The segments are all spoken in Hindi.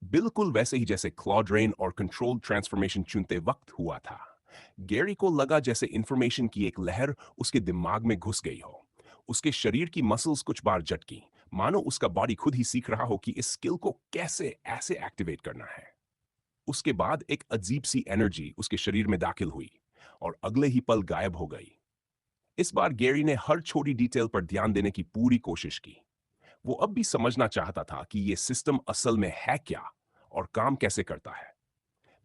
बिल्कुल वैसे ही जैसे क्लॉड रेन और कंट्रोल्ड ट्रांसफॉर्मेशन चुनते वक्त हुआ था। गैरी को लगा जैसे इंफॉर्मेशन की एक लहर उसके दिमाग में घुस गई हो। उसके शरीर की मसल्स कुछ बार झटकी, मानो उसका बॉडी खुद ही सीख रहा हो कि इस स्किल को कैसे ऐसे एक्टिवेट करना है। उसके बाद एक अजीब सी एनर्जी उसके शरीर में दाखिल हुई और अगले ही पल गायब हो गई। इस बार गैरी ने हर छोटी डिटेल पर ध्यान देने की पूरी कोशिश की। वो अब भी समझना चाहता था कि ये सिस्टम असल में है क्या और काम कैसे करता है।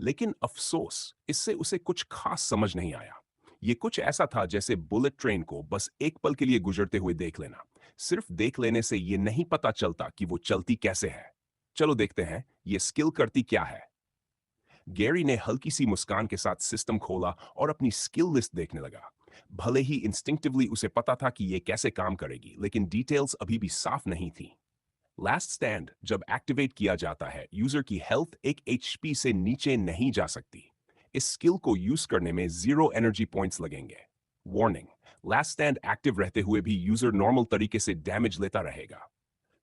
लेकिन अफसोस, इससे उसे कुछ खास समझ नहीं आया। ये कुछ ऐसा था जैसे बुलेट ट्रेन को बस एक पल के लिए गुजरते हुए देख लेना। सिर्फ देख लेने से ये नहीं पता चलता कि वो चलती कैसे है। चलो देखते हैं ये स्किल करती क्या है। गैरी ने हल्की सी मुस्कान के साथ सिस्टम खोला और अपनी स्किल लिस्ट देखने लगा। भले ही इंस्टिंक्टिवली उसे पता था कि ये कैसे काम करेगी, लेकिन डिटेल्स अभी भी साफ नहीं थी। लास्ट स्टैंड जब एक्टिवेट किया जाता है, यूजर की हेल्थ एक एचपी से नीचे नहीं जा सकती। इस स्किल को यूज करने में 0 एनर्जी पॉइंट्स लगेंगे। वार्निंग, लास्ट स्टैंड एक्टिव रहते हुए भी यूजर नॉर्मल तरीके से डैमेज लेता रहेगा।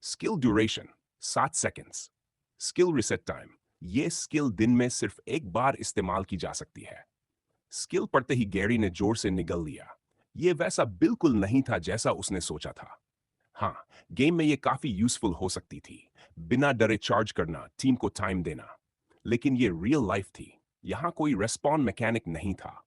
Skill duration 7 seconds. Skill reset time, ये स्किल दिन में सिर्फ एक बार इस्तेमाल की जा सकती है। स्किल पढ़ते ही गैरी ने जोर से निगल लिया। ये वैसा बिल्कुल नहीं था जैसा उसने सोचा था। हाँ, गेम में ये काफी यूजफुल हो सकती थी। बिना डरे चार्ज करना, टीम को टाइम देना। लेकिन ये रियल लाइफ थी। यहाँ कोई रेस्पॉन्ड मैकेनिक नहीं था।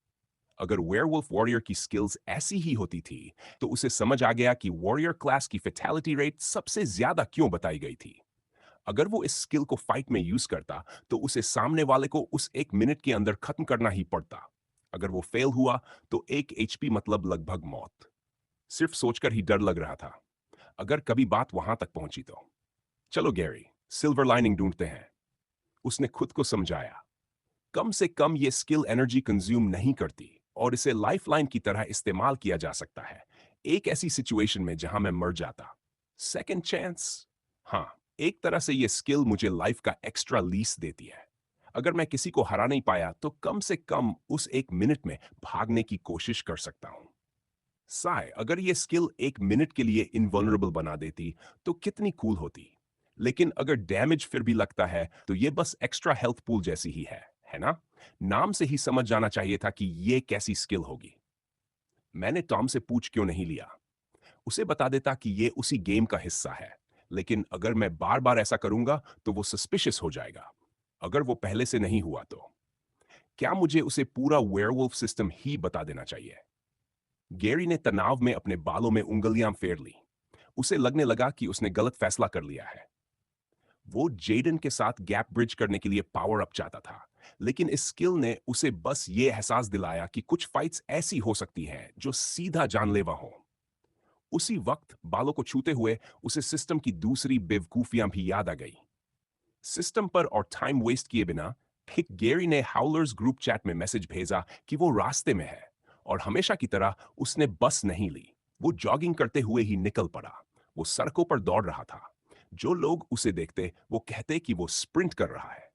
अगर वेयरवुल्फ वॉरियर की स्किल्स ऐसी ही होती थी, तो उसे समझ आ गया कि वॉरियर क्लास की फेटेलिटी रेट सबसे ज्यादा क्यों बताई गई थी। अगर वो इस स्किल को फाइट में यूज करता, तो उसे सामने वाले को उस 1 मिनट के अंदर खत्म करना ही पड़ता। अगर वो फेल हुआ, तो 1 एचपी मतलब लगभग मौत। सिर्फ सोचकर ही डर लग रहा था। अगर कभी बात वहां तक पहुंची तो। चलो गैरी, सिल्वर लाइनिंग ढूंढते हैं, उसने खुद को समझाया। कम से कम ये स्किल एनर्जी कंज्यूम नहीं करती और इसे लाइफलाइन की तरह इस्तेमाल किया जा सकता है। एक ऐसी सिचुएशन में जहां मैं मर जाता। Second chance. हाँ, एक तरह से ये स्किल मुझे लाइफ का एक्स्ट्रा लीस देती है। अगर मैं किसी को हरा नहीं पाया, तो कम से कम उस 1 मिनट में भागने की कोशिश कर सकता हूं। साय, अगर ये स्किल 1 मिनट के लिए इनवल्नरेबल बना देती, तो कितनी कूल होती। लेकिन अगर डैमेज फिर भी लगता है, तो ये बस एक्स्ट्रा हेल्थ पूल जैसी ही है ना? नाम से ही समझ जाना चाहिए था कि ये कैसी स्किल होगी। मैंने टॉम से पूछ क्यों नहीं लिया। उसे बता देता कि ये उसी गेम का हिस्सा है। लेकिन अगर मैं बार बार ऐसा करूंगा, तो वो सस्पिशियस हो जाएगा। अगर वो पहले से नहीं हुआ तो। क्या मुझे उसे पूरा वेयरवुल्फ सिस्टम ही बता देना चाहिए? गैरी ने तनाव में अपने बालों में उंगलियां फेर ली। उसे लगने लगा कि उसने गलत फैसला कर लिया है। वो जेडन के साथ गैप ब्रिज करने के लिए पावर अप चाहता था, लेकिन इस स्किल ने उसे बस ये एहसास दिलाया कि कुछ फाइट्स ऐसी हो सकती हैं जो सीधा जानलेवा हो। उसी वक्त बालों को छूते हुए उसे सिस्टम की दूसरी बेवकूफियां भी याद आ गई। सिस्टम पर और टाइम वेस्ट किए बिना ठीक गैरी ने हाउलर्स ग्रुप चैट में मैसेज भेजा कि वो रास्ते में है। और हमेशा की तरह उसने बस नहीं ली। वो जॉगिंग करते हुए ही निकल पड़ा। वो सड़कों पर दौड़ रहा था। जो लोग उसे देखते, वो कहते कि वो स्प्रिंट कर रहा है।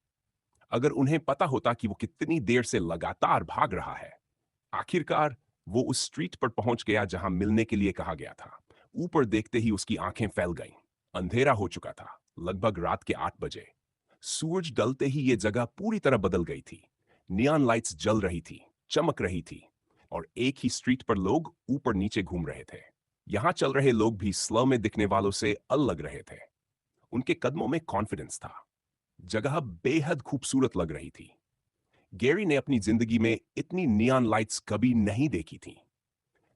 अगर उन्हें पता होता कि वो कितनी देर से लगातार भाग रहा है। आखिरकार वो उस स्ट्रीट पर पहुंच गया जहां मिलने के लिए कहा गया था। ऊपर देखते ही उसकी आंखें फैल गईं। अंधेरा हो चुका था, लगभग रात के 8 बजे। सूरज डलते ही ये जगह पूरी तरह बदल गई थी। नियॉन लाइट्स जल रही थी, चमक रही थी। और एक ही स्ट्रीट पर लोग ऊपर नीचे घूम रहे थे। यहां चल रहे लोग भी स्लो में दिखने वालों से अलग लग रहे थे। उनके कदमों में कॉन्फिडेंस था। जगह बेहद खूबसूरत लग रही थी। गैरी ने अपनी जिंदगी में इतनी नियॉन लाइट्स कभी नहीं देखी थी।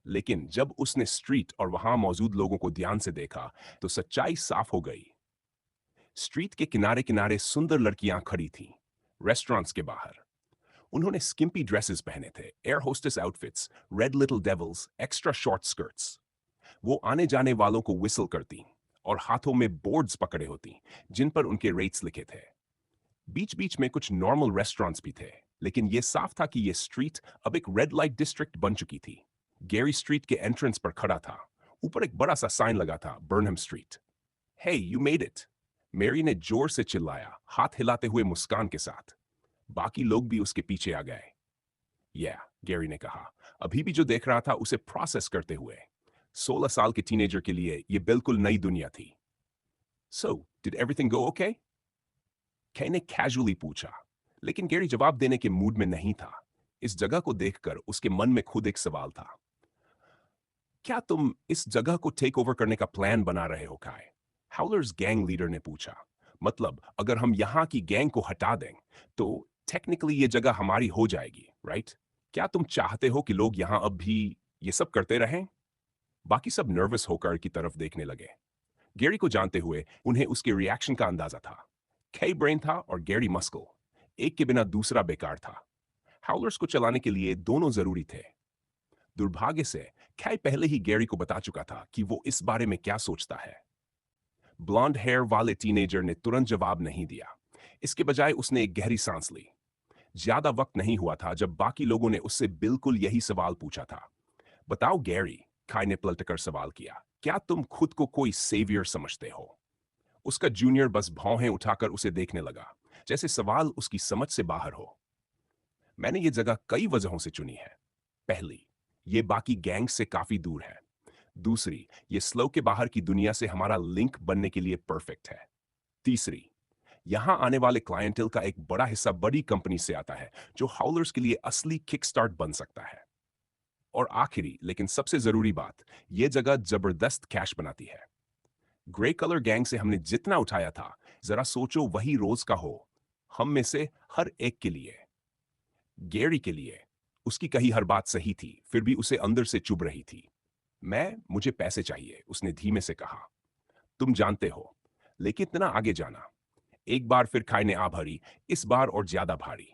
लेकिन जब उसने स्ट्रीट और वहां मौजूद लोगों को ध्यान से देखा, तो सच्चाई साफ हो गई। स्ट्रीट के किनारे किनारे सुंदर लड़कियां खड़ी थीं, रेस्टोरेंट्स के बाहर। उन्होंने स्किम्पी ड्रेसेस पहने थे, air hostess outfits, red little devils, extra short skirts. वो आने जाने वालों को विसल करती और हाथों में बोर्ड्स पकड़े होती, जिन पर उनके रेट्स लिखे थे। बीच बीच में कुछ नॉर्मल रेस्टोरेंट्स भी थे, लेकिन यह साफ था कि यह स्ट्रीट अब एक रेड लाइट डिस्ट्रिक्ट बन चुकी थी। गैरी स्ट्रीट के एंट्रेंस पर खड़ा था। ऊपर एक बड़ा सा साइन लगा था, Burnham street. Hey, you made it! Mary ने जोर से चिल्लाया, हाथ हिलाते हुए मुस्कान के साथ। बाकी लोग भी उसके पीछे आ गए। गैरी ने कहा, अभी भी जो देख रहा था उसे प्रोसेस करते हुए। 16 साल के टीनेजर के लिए यह बिल्कुल नई दुनिया थी। सो, डिड एवरीथिंग गो ओके? कई ने कैजुअली पूछा, लेकिन गैरी जवाब देने के मूड में नहीं था। इस जगह को देखकर उसके मन में खुद एक सवाल था। क्या तुम इस जगह को टेक ओवर करने का प्लान बना रहे हो काय? हाउलर्स गैंग लीडर ने पूछा। मतलब अगर हम यहाँ की गैंग को हटा दें तो टेक्निकली ये जगह हमारी हो जाएगी, राइट? क्या तुम चाहते हो कि लोग यहाँ अब भी ये सब करते रहें? बाकी सब नर्वस होकर की तरफ देखने लगे। गैरी को जानते हुए उन्हें उसके रिएक्शन का अंदाजा था। कई ब्रेन था और गैरी मस्कल। एक के बिना दूसरा बेकार था। हाउलर्स को चलाने के लिए दोनों जरूरी थे। दुर्भाग्य से कैय पहले ही गैरी को बता चुका था कि वो इस बारे में क्या सोचता है। ब्लॉन्ड हेयर वाले टीनेजर ने तुरंत जवाब नहीं दिया। इसके बजाय उसने एक गहरी सांस ली। ज्यादा वक्त नहीं हुआ था जब बाकी लोगों ने उससे बिल्कुल यही सवाल पूछा था। बताओ गैरी, काई ने पलटकर सवाल किया, क्या तुम खुद को कोई सेवियर समझते हो? उसका जूनियर बस भौहें उठाकर उसे देखने लगा, जैसे सवाल उसकी समझ से बाहर हो। मैंने ये जगह कई वजहों से चुनी है। पहली, ये बाकी गैंग से काफी दूर है। दूसरी, ये स्लो के बाहर की दुनिया से हमारा लिंक बनने के लिए परफेक्ट है। तीसरी, यहां आने वाले क्लाइंटेल का एक बड़ा हिस्सा बड़ी कंपनी से आता है, जो हाउलर्स के लिए असली किकस्टार्ट बन सकता है। और आखिरी लेकिन सबसे जरूरी बात, यह जगह जबरदस्त कैश बनाती है। ग्रे कलर गैंग से हमने जितना उठाया था, जरा सोचो वही रोज का हो, हम में से हर एक के लिए। गैरी के लिए उसकी कही हर बात सही थी, फिर भी उसे अंदर से चुभ रही थी। मुझे पैसे चाहिए, उसने धीमे से कहा। तुम जानते हो, लेकिन इतना आगे जाना। एक बार फिर खाई ने आ भरी, इस बार और ज्यादा भारी।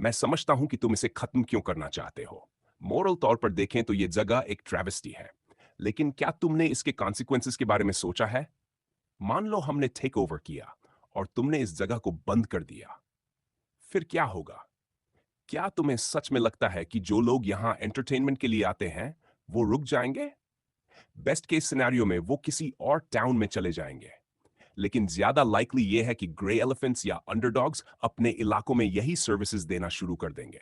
मैं समझता हूं कि तुम इसे खत्म क्यों करना चाहते हो। मोरल तौर पर देखें तो यह जगह एक ट्रेविस्टी है, लेकिन क्या तुमने इसके कॉन्सिक्वेंसेस के बारे में सोचा है? मान लो हमने टेक ओवर किया और तुमने इस जगह को बंद कर दिया, फिर क्या होगा? क्या तुम्हें सच में लगता है कि जो लोग यहां एंटरटेनमेंट के लिए आते हैं वो रुक जाएंगे? बेस्ट केस सिनेरियो में वो किसी और टाउन में चले जाएंगे, लेकिन ज्यादा लाइकली ये है कि ग्रे एलिफेंट्स या अंडरडॉग्स अपने इलाकों में यही सर्विसेज देना शुरू कर देंगे।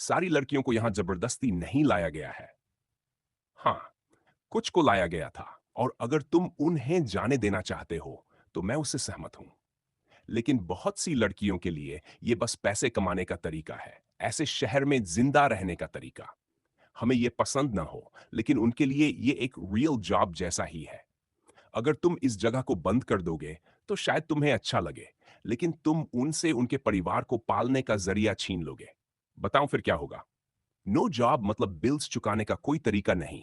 सारी लड़कियों को यहां जबरदस्ती नहीं लाया गया है। हाँ, कुछ को लाया गया था, और अगर तुम उन्हें जाने देना चाहते हो तो मैं उससे सहमत हूं। लेकिन बहुत सी लड़कियों के लिए यह बस पैसे कमाने का तरीका है, ऐसे शहर में जिंदा रहने का तरीका। हमें यह पसंद ना हो, लेकिन उनके लिए यह एक रियल जॉब जैसा ही है। अगर तुम इस जगह को बंद कर दोगे तो शायद तुम्हें अच्छा लगे, लेकिन तुम उनसे उनके परिवार को पालने का जरिया छीन लोगे। बताओ फिर क्या होगा? नो जॉब मतलब बिल्स चुकाने का कोई तरीका नहीं।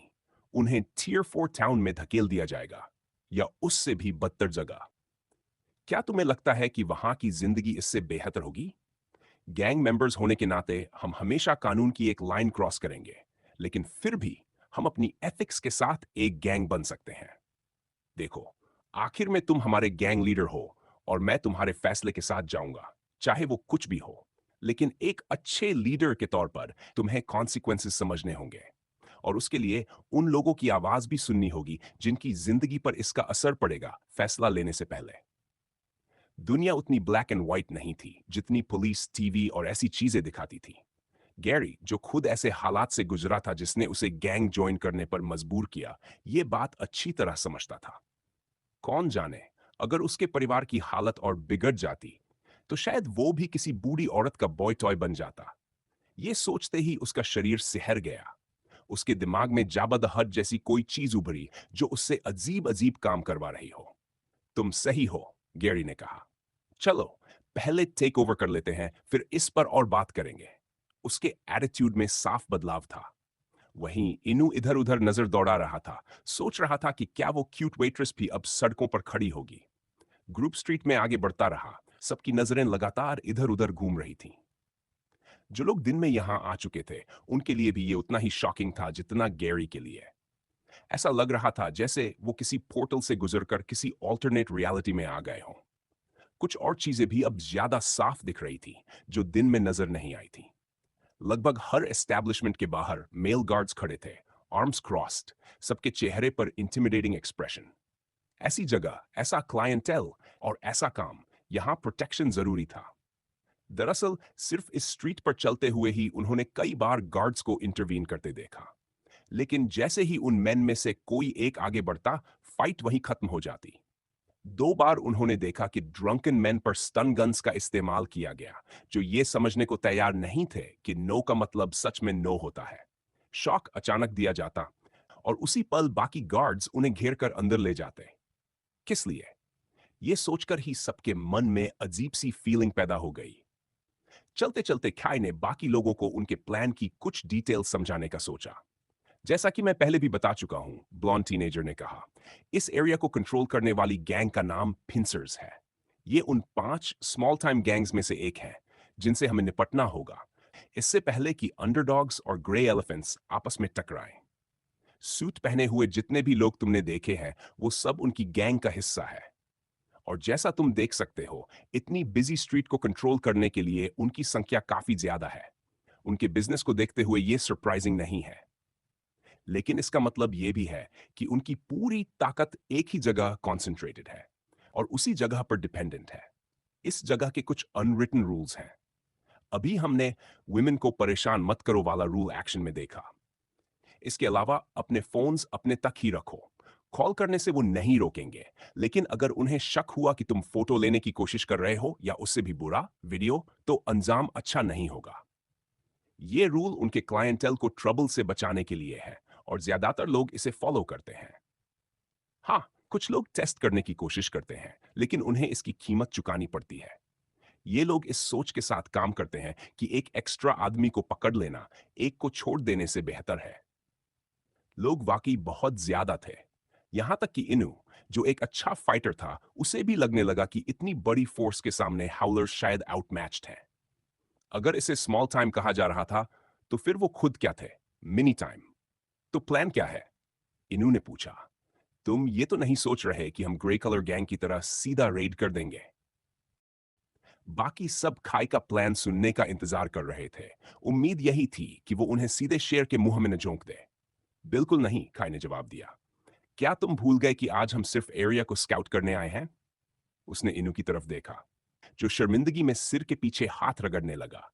उन्हें टियर 4 टाउन में धकेल दिया जाएगा, या उससे भी बदतर जगह। क्या तुम्हें लगता है कि वहां की जिंदगी इससे बेहतर होगी? गैंग मेंबर्स होने के नाते हम हमेशा कानून की एक लाइन क्रॉस करेंगे, लेकिन फिर भी हम अपनी एथिक्स के साथ एक गैंग बन सकते हैं। देखो, आखिर में तुम हमारे गैंग लीडर हो और मैं तुम्हारे फैसले के साथ जाऊंगा, चाहे वो कुछ भी हो। लेकिन एक अच्छे लीडर के तौर पर तुम्हें कॉन्सिक्वेंसेस समझने होंगे, और उसके लिए उन लोगों की आवाज भी सुननी होगी जिनकी जिंदगी पर इसका असर पड़ेगा फैसला लेने से पहले। दुनिया उतनी ब्लैक एंड व्हाइट नहीं थी जितनी पुलिस, टीवी और ऐसी चीजें दिखाती थी। गैरी, जो खुद ऐसे हालात से गुजरा था जिसने उसे गैंग ज्वाइन करने पर मजबूर किया, ये बात अच्छी तरह समझता था। कौन जाने, अगर उसके परिवार की हालत और बिगड़ जाती तो शायद वो भी किसी बूढ़ी औरत का बॉय टॉय बन जाता। ये सोचते ही उसका शरीर सिहर गया। उसके दिमाग में जाबा द हट जैसी कोई चीज उभरी जो उससे अजीब अजीब काम करवा रही हो। तुम सही हो, गैरी ने कहा। चलो, पहले टेक ओवर कर लेते हैं, फिर इस पर और बात करेंगे। उसके एटीट्यूड में साफ बदलाव था। वहीं इनू इधर उधर नजर दौड़ा रहा था, सोच रहा था कि क्या वो क्यूट वेट्रेस भी अब सड़कों पर खड़ी होगी। ग्रुप स्ट्रीट में आगे बढ़ता रहा, सबकी नजरें लगातार इधर उधर घूम रही थीं। जो लोग दिन में यहां आ चुके थे उनके लिए भी ये उतना ही शॉकिंग था जितना गैरी के लिए। ऐसा लग रहा था जैसे वो किसी पोर्टल से गुजरकर किसी ऑल्टरनेट रियलिटी में आ गए हों। कुछ और चीजें भी अब ज्यादा साफ दिख रही थी जो दिन में नजर नहीं आई थी। लगभग हर एस्टैब्लिशमेंट के बाहर मेल गार्ड्स खड़े थे, आर्म्स क्रॉस्ड, सबके चेहरे पर इंटिमिडेटिंग एक्सप्रेशन। ऐसी जगह, ऐसा क्लाइंटेल और ऐसा काम, यहां प्रोटेक्शन जरूरी था। दरअसल सिर्फ इस स्ट्रीट पर चलते हुए ही उन्होंने कई बार गार्ड्स को इंटरवीन करते देखा, लेकिन जैसे ही उन मेन में से कोई एक आगे बढ़ता, फाइट वहीं खत्म हो जाती। 2 बार उन्होंने देखा कि ड्रंकन मैन पर स्टन गन्स का इस्तेमाल किया गया, जो ये समझने को तैयार नहीं थे कि नो का मतलब सच में नो होता है। शॉक अचानक दिया जाता और उसी पल बाकी गार्ड्स उन्हें घेर कर अंदर ले जाते। किस लिए? ये सोचकर ही सबके मन में अजीब सी फीलिंग पैदा हो गई। चलते चलते खाई ने बाकी लोगों को उनके प्लान की कुछ डिटेल समझाने का सोचा। जैसा कि मैं पहले भी बता चुका हूं, ब्लॉन्ड टीनेजर ने कहा, इस एरिया को कंट्रोल करने वाली गैंग का नाम पिंसर्स है। ये उन 5 स्मॉल टाइम गैंग्स में से एक है जिनसे हमें निपटना होगा, इससे पहले कि अंडरडॉग्स और ग्रे एलिफेंट्स आपस में टकराएं। सूट पहने हुए जितने भी लोग तुमने देखे हैं, वो सब उनकी गैंग का हिस्सा है। और जैसा तुम देख सकते हो, इतनी बिजी स्ट्रीट को कंट्रोल करने के लिए उनकी संख्या काफी ज्यादा है। उनके बिजनेस को देखते हुए ये सरप्राइजिंग नहीं है। लेकिन इसका मतलब यह भी है कि उनकी पूरी ताकत एक ही जगह कॉन्सेंट्रेटेड है और उसी जगह पर डिपेंडेंट है। इस जगह के कुछ अनरिटन रूल्स हैं। अभी हमने वुमेन को परेशान मत करो वाला रूल एक्शन में देखा। इसके अलावा अपने फोन्स अपने तक ही रखो। कॉल करने से वो नहीं रोकेंगे, लेकिन अगर उन्हें शक हुआ कि तुम फोटो लेने की कोशिश कर रहे हो या उससे भी बुरा वीडियो, तो अंजाम अच्छा नहीं होगा। ये रूल उनके क्लाइंटेल को ट्रबल से बचाने के लिए है और ज्यादातर लोग इसे फॉलो करते हैं। हाँ, कुछ लोग टेस्ट करने की कोशिश करते हैं, लेकिन उन्हें इसकी कीमत चुकानी पड़ती है। ये लोग इस सोच के साथ काम करते हैं कि एक एक्स्ट्रा आदमी को पकड़ लेना एक को छोड़ देने से बेहतर है। लोग वाकई बहुत ज्यादा थे। यहां तक कि इनू, जो एक अच्छा फाइटर था, उसे भी लगने लगा कि इतनी बड़ी फोर्स के सामने हाउलर्स शायद आउटमैच्ड हैं। अगर इसे स्मॉल टाइम कहा जा रहा था, तो फिर वो खुद क्या थे? Mini time. तो प्लान क्या है? इनू ने पूछा। तुम ये तो नहीं सोच रहे कि हम ग्रे कलर गैंग की तरह सीधा रेड कर देंगे? बाकी सब खाई का प्लान सुनने का इंतजार कर रहे थे। उम्मीद यही थी कि वो उन्हें सीधे शेर के मुंह में न झोंक दे। बिल्कुल नहीं, खाई ने जवाब दिया। क्या तुम भूल गए कि आज हम सिर्फ एरिया को स्काउट करने आए हैं? उसने इनू की तरफ देखा, जो शर्मिंदगी में सिर के पीछे हाथ रगड़ने लगा।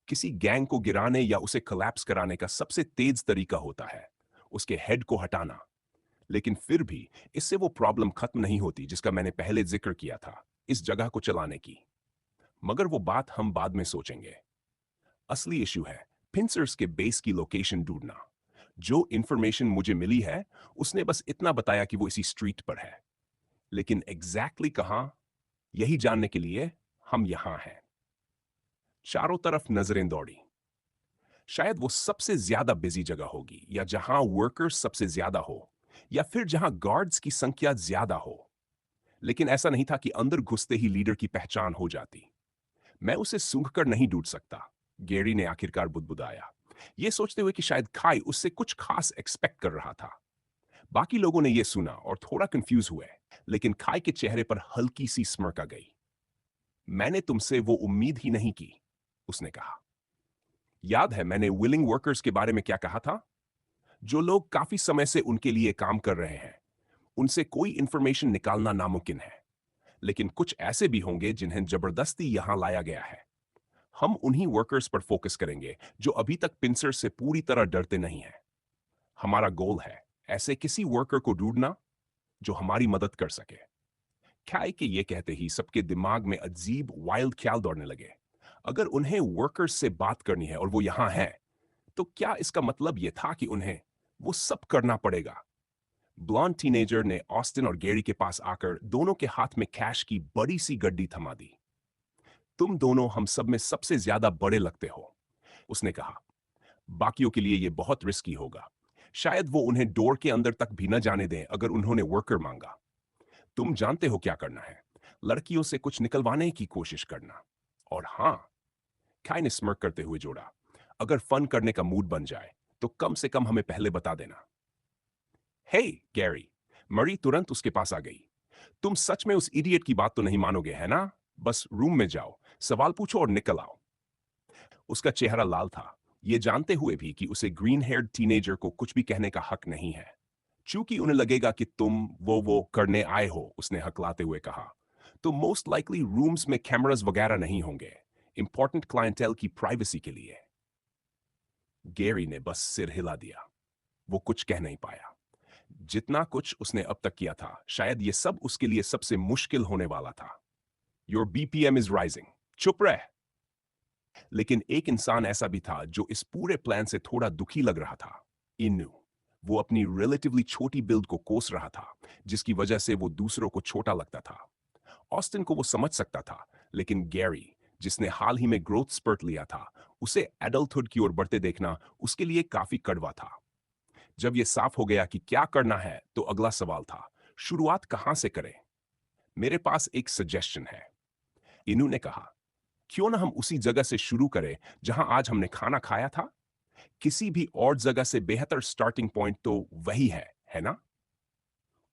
किसी गैंग को गिराने या उसे कोलैप्स कराने का सबसे तेज तरीका होता है उसके हेड को हटाना। लेकिन फिर भी इससे वो प्रॉब्लम खत्म नहीं होती जिसका मैंने पहले जिक्र किया था, इस जगह को चलाने की। मगर वो बात हम बाद में सोचेंगे। असली इशू है पिंसर्स के बेस की लोकेशन ढूंढना। जो इंफॉर्मेशन मुझे मिली है, उसने बस इतना बताया कि वो इसी स्ट्रीट पर है, लेकिन एग्जैक्टली कहां, यही जानने के लिए हम यहां हैं। चारों तरफ नजरें दौड़ी। शायद वो सबसे ज्यादा बिजी जगह होगी, या जहां वर्कर्स सबसे ज्यादा हो, या फिर जहां गार्ड्स की संख्या ज्यादा हो। लेकिन ऐसा नहीं था कि अंदर घुसते ही लीडर की पहचान हो जाती। मैं उसे सूंघकर नहीं ढूंढ सकता, गैरी ने आखिरकार बुदबुदाया, ये सोचते हुए कि शायद खाई उससे कुछ खास एक्सपेक्ट कर रहा था। बाकी लोगों ने यह सुना और थोड़ा कंफ्यूज हुए, लेकिन खाई के चेहरे पर हल्की सी स्mirk आ गई। मैंने तुमसे वो उम्मीद ही नहीं की, उसने कहा। याद है मैंने विलिंग वर्कर्स के बारे में क्या कहा था? जो लोग काफी समय से उनके लिए काम कर रहे हैं, उनसे कोई इंफॉर्मेशन निकालना नामुमकिन है। लेकिन कुछ ऐसे भी होंगे जिन्हें जबरदस्ती यहां लाया गया है। हम उन्हीं वर्कर्स पर फोकस करेंगे जो अभी तक पिंसर से पूरी तरह डरते नहीं हैं। हमारा गोल है ऐसे किसी वर्कर को ढूंढना जो हमारी मदद कर सके। ख्याल के ये कहते ही सबके दिमाग में अजीब वाइल्ड ख्याल दौड़ने लगे। अगर उन्हें वर्कर्स से बात करनी है और वो यहां है, तो क्या इसका मतलब यह था कि उन्हें वो सब करना पड़ेगा? ब्लॉन्ड टीनेजर ने ऑस्टिन और गैरी के पास आकर दोनों के हाथ में कैश की बड़ी सी गड्डी थमा दी। तुम दोनों हम सब में सबसे ज्यादा बड़े लगते हो, उसने कहा। बाकियों के लिए यह बहुत रिस्की होगा। शायद वो उन्हें डोर के अंदर तक भी न जाने दें अगर उन्होंने वर्कर मांगा। तुम जानते हो क्या करना है, लड़कियों से कुछ निकलवाने की कोशिश करना। और हाँ, खाई ने स्mirk करते हुए जोड़ा, अगर फन करने का मूड बन जाए, तो कम से कम हमें पहले बता देना। हे गैरी, मरी तुरंत उसके पास आ गई। तुम सच में उस इडियट की बात तो नहीं मानोगे, है ना? बस रूम में जाओ, सवाल पूछो और निकल आओ। उसका चेहरा लाल था, ये जानते हुए भी कि उसे ग्रीन हेयर्ड टीनेजर को कुछ भी कहने का हक नहीं है। चूंकि उन्हें लगेगा कि तुम वो करने आए हो, उसने हकलाते हुए कहा, तो मोस्ट लाइकली रूम्स में कैमरास वगैरह नहीं होंगे, इंपॉर्टेंट क्लाइंटेल की प्राइवेसी के लिए। गैरी ने बस सिर हिला दिया। वो कुछ कह नहीं पाया। जितना कुछ उसने अब तक किया था, शायद ये सब उसके लिए सबसे मुश्किल होने वाला था। Your BPM is rising. चुप रह। लेकिन एक इंसान ऐसा भी था जो इस पूरे प्लान से थोड़ा दुखी लग रहा था। इन्नू। वो अपनी रिलेटिवली छोटी बिल्ड को कोस रहा था, जिसकी वजह से वो दूसरों को छोटा लगता था। ऑस्टिन को वो समझ सकता था, लेकिन गैरी, जिसने हाल ही में ग्रोथ स्पर्ट लिया था, उसे एडल्टहुड की ओर बढ़ते देखना उसके लिए काफी कड़वा था। जब यह साफ हो गया कि क्या करना है, तो अगला सवाल था, शुरुआत कहां से करें? मेरे पास एक सजेशन है, इनू ने कहा। क्यों ना हम उसी जगह से शुरू करें जहां आज हमने खाना खाया था? किसी भी और जगह से बेहतर स्टार्टिंग पॉइंट तो वही है ना?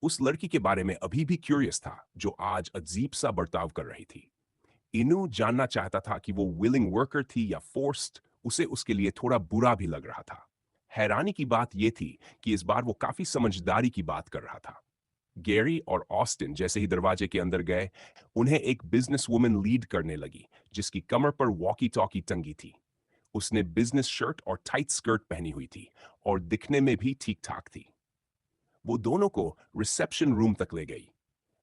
उस लड़की के बारे में अभी भी क्यूरियस था, जो आज अजीब सा बर्ताव कर रही थी। इनू जानना चाहता था कि वो विलिंग वर्कर थी या फोर्स्ड। उसे उसके लिए थोड़ा बुरा भी लग रहा था। हैरानी की बात यह थी कि इस बार वो काफी समझदारी की बात कर रहा था। गैरी और ऑस्टिन जैसे ही दरवाजे के अंदर गए, उन्हें एक बिजनेस वुमन लीड करने लगी, जिसकी कमर पर वॉकी टॉकी टंगी थी। उसने बिजनेस शर्ट और टाइट स्कर्ट पहनी हुई थी और दिखने में भी ठीक ठाक थी। वो दोनों को रिसेप्शन रूम तक ले गई।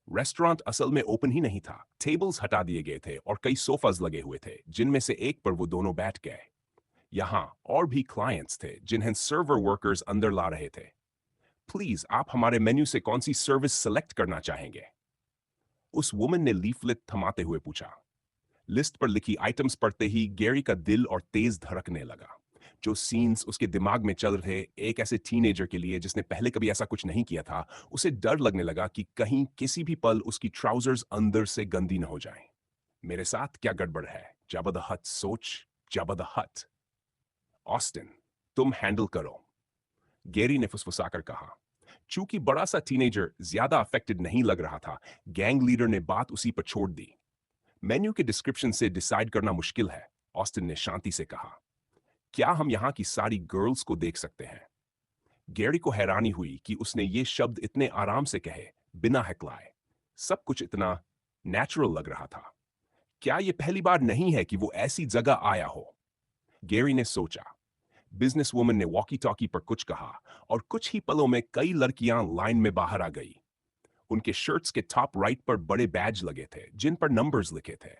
रेस्टोरेंट असल में ओपन ही नहीं था। टेबल्स हटा दिए गए थे और कई सोफाज लगे हुए थे, जिनमें से एक पर वो दोनों बैठ गए। यहाँ और भी क्लाइंट्स थे जिन्हें सर्वर वर्कर्स अंदर ला रहे थे। प्लीज, आप हमारे मेन्यू से कौन सी सर्विस सेलेक्ट करना चाहेंगे? उस वुमन ने लीफलेट थमाते हुए पूछा। लिस्ट पर लिखी आइटम्स पढ़ते ही गैरी का दिल और तेज धड़कने लगा। जो सीन्स उसके दिमाग में चल रहे, एक ऐसे टीनेजर के लिए जिसने पहले कभी ऐसा कुछ नहीं किया था, उसे डर लगने लगा कि कहीं किसी भी पल उसकी ट्राउजर्स अंदर से गंदी न हो जाएं। मेरे साथ क्या गड़बड़ है? जाबा द हट सोच। जाबा द हट। ऑस्टिन, तुम हैंडल करो, गैरी ने फुसफुसाकर कहा। चूंकि बड़ा सा टीनेजर ज्यादा अफेक्टेड नहीं लग रहा था, गैंग लीडर ने बात उसी पर छोड़ दी। मेन्यू के डिस्क्रिप्शन से डिसाइड करना मुश्किल है, ऑस्टिन ने शांति से कहा। क्या हम यहाँ की सारी गर्ल्स को देख सकते हैं? गैरी को हैरानी हुई कि उसने ये शब्द इतने आराम से कहे, बिना हकलाए। सब कुछ इतना नेचुरल लग रहा था। क्या ये पहली बार नहीं है कि वो ऐसी जगह आया हो? गैरी ने सोचा। बिजनेस वुमन ने वॉकी टॉकी पर कुछ कहा और कुछ ही पलों में कई लड़कियां लाइन में बाहर आ गई। उनके शर्ट्स के टॉप राइट पर बड़े बैज लगे थे, जिन पर नंबर्स लिखे थे।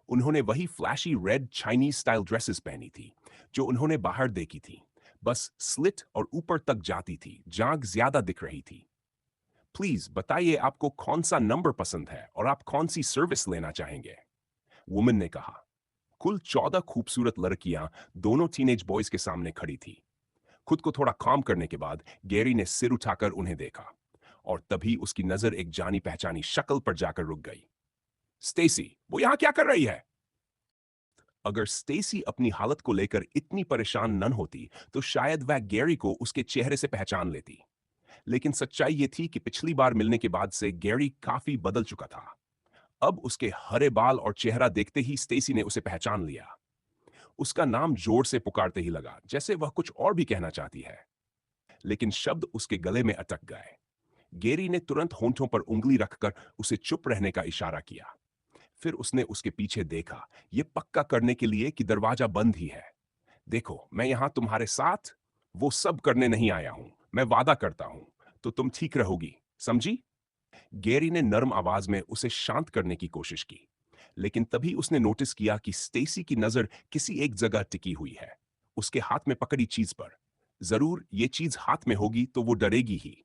उन्होंने वही flashy red Chinese style dresses पहनी थी जो उन्होंने बाहर देखी थी, बस स्लिट और ऊपर तक जाती थी, जांघ ज्यादा दिख रही थी। प्लीज बताइए, आपको कौन सा नंबर पसंद है और आप कौन सी सर्विस लेना चाहेंगे? वुमन ने कहा। कुल 14 खूबसूरत लड़कियां दोनों टीनेज बॉयज के सामने खड़ी थी। खुद को थोड़ा काम करने के बाद गैरी ने सिर उठाकर उन्हें देखा, और तभी उसकी नजर एक जानी पहचानी शक्ल पर जाकर रुक गई। स्टेसी, वो यहां क्या कर रही है? अगर स्टेसी अपनी हालत को लेकर इतनी परेशान न होती, तो शायद वह गैरी को उसके चेहरे से पहचान लेती। लेकिन सच्चाई यह थी कि पिछली बार मिलने के बाद से गैरी काफी बदल चुका था। अब उसके हरे बाल और चेहरा देखते ही स्टेसी ने उसे पहचान लिया। उसका नाम जोर से पुकारते ही लगा, जैसे वह कुछ और भी कहना चाहती है, लेकिन शब्द उसके गले में अटक गए। गैरी ने तुरंत होंठों पर उंगली रखकर उसे चुप रहने का इशारा किया। फिर उसने उसके पीछे देखा, यह पक्का करने के लिए कि दरवाजा बंद ही है। देखो, मैं यहां तुम्हारे साथ वो सब करने नहीं आया हूं। मैं वादा करता हूं, तो तुम ठीक रहोगी, समझी? गैरी ने नर्म आवाज में उसे शांत करने की कोशिश की, लेकिन तभी उसने नोटिस किया कि स्टेसी की नजर किसी एक जगह टिकी हुई है, उसके हाथ में पकड़ी चीज पर। जरूर ये चीज हाथ में होगी तो वो डरेगी ही।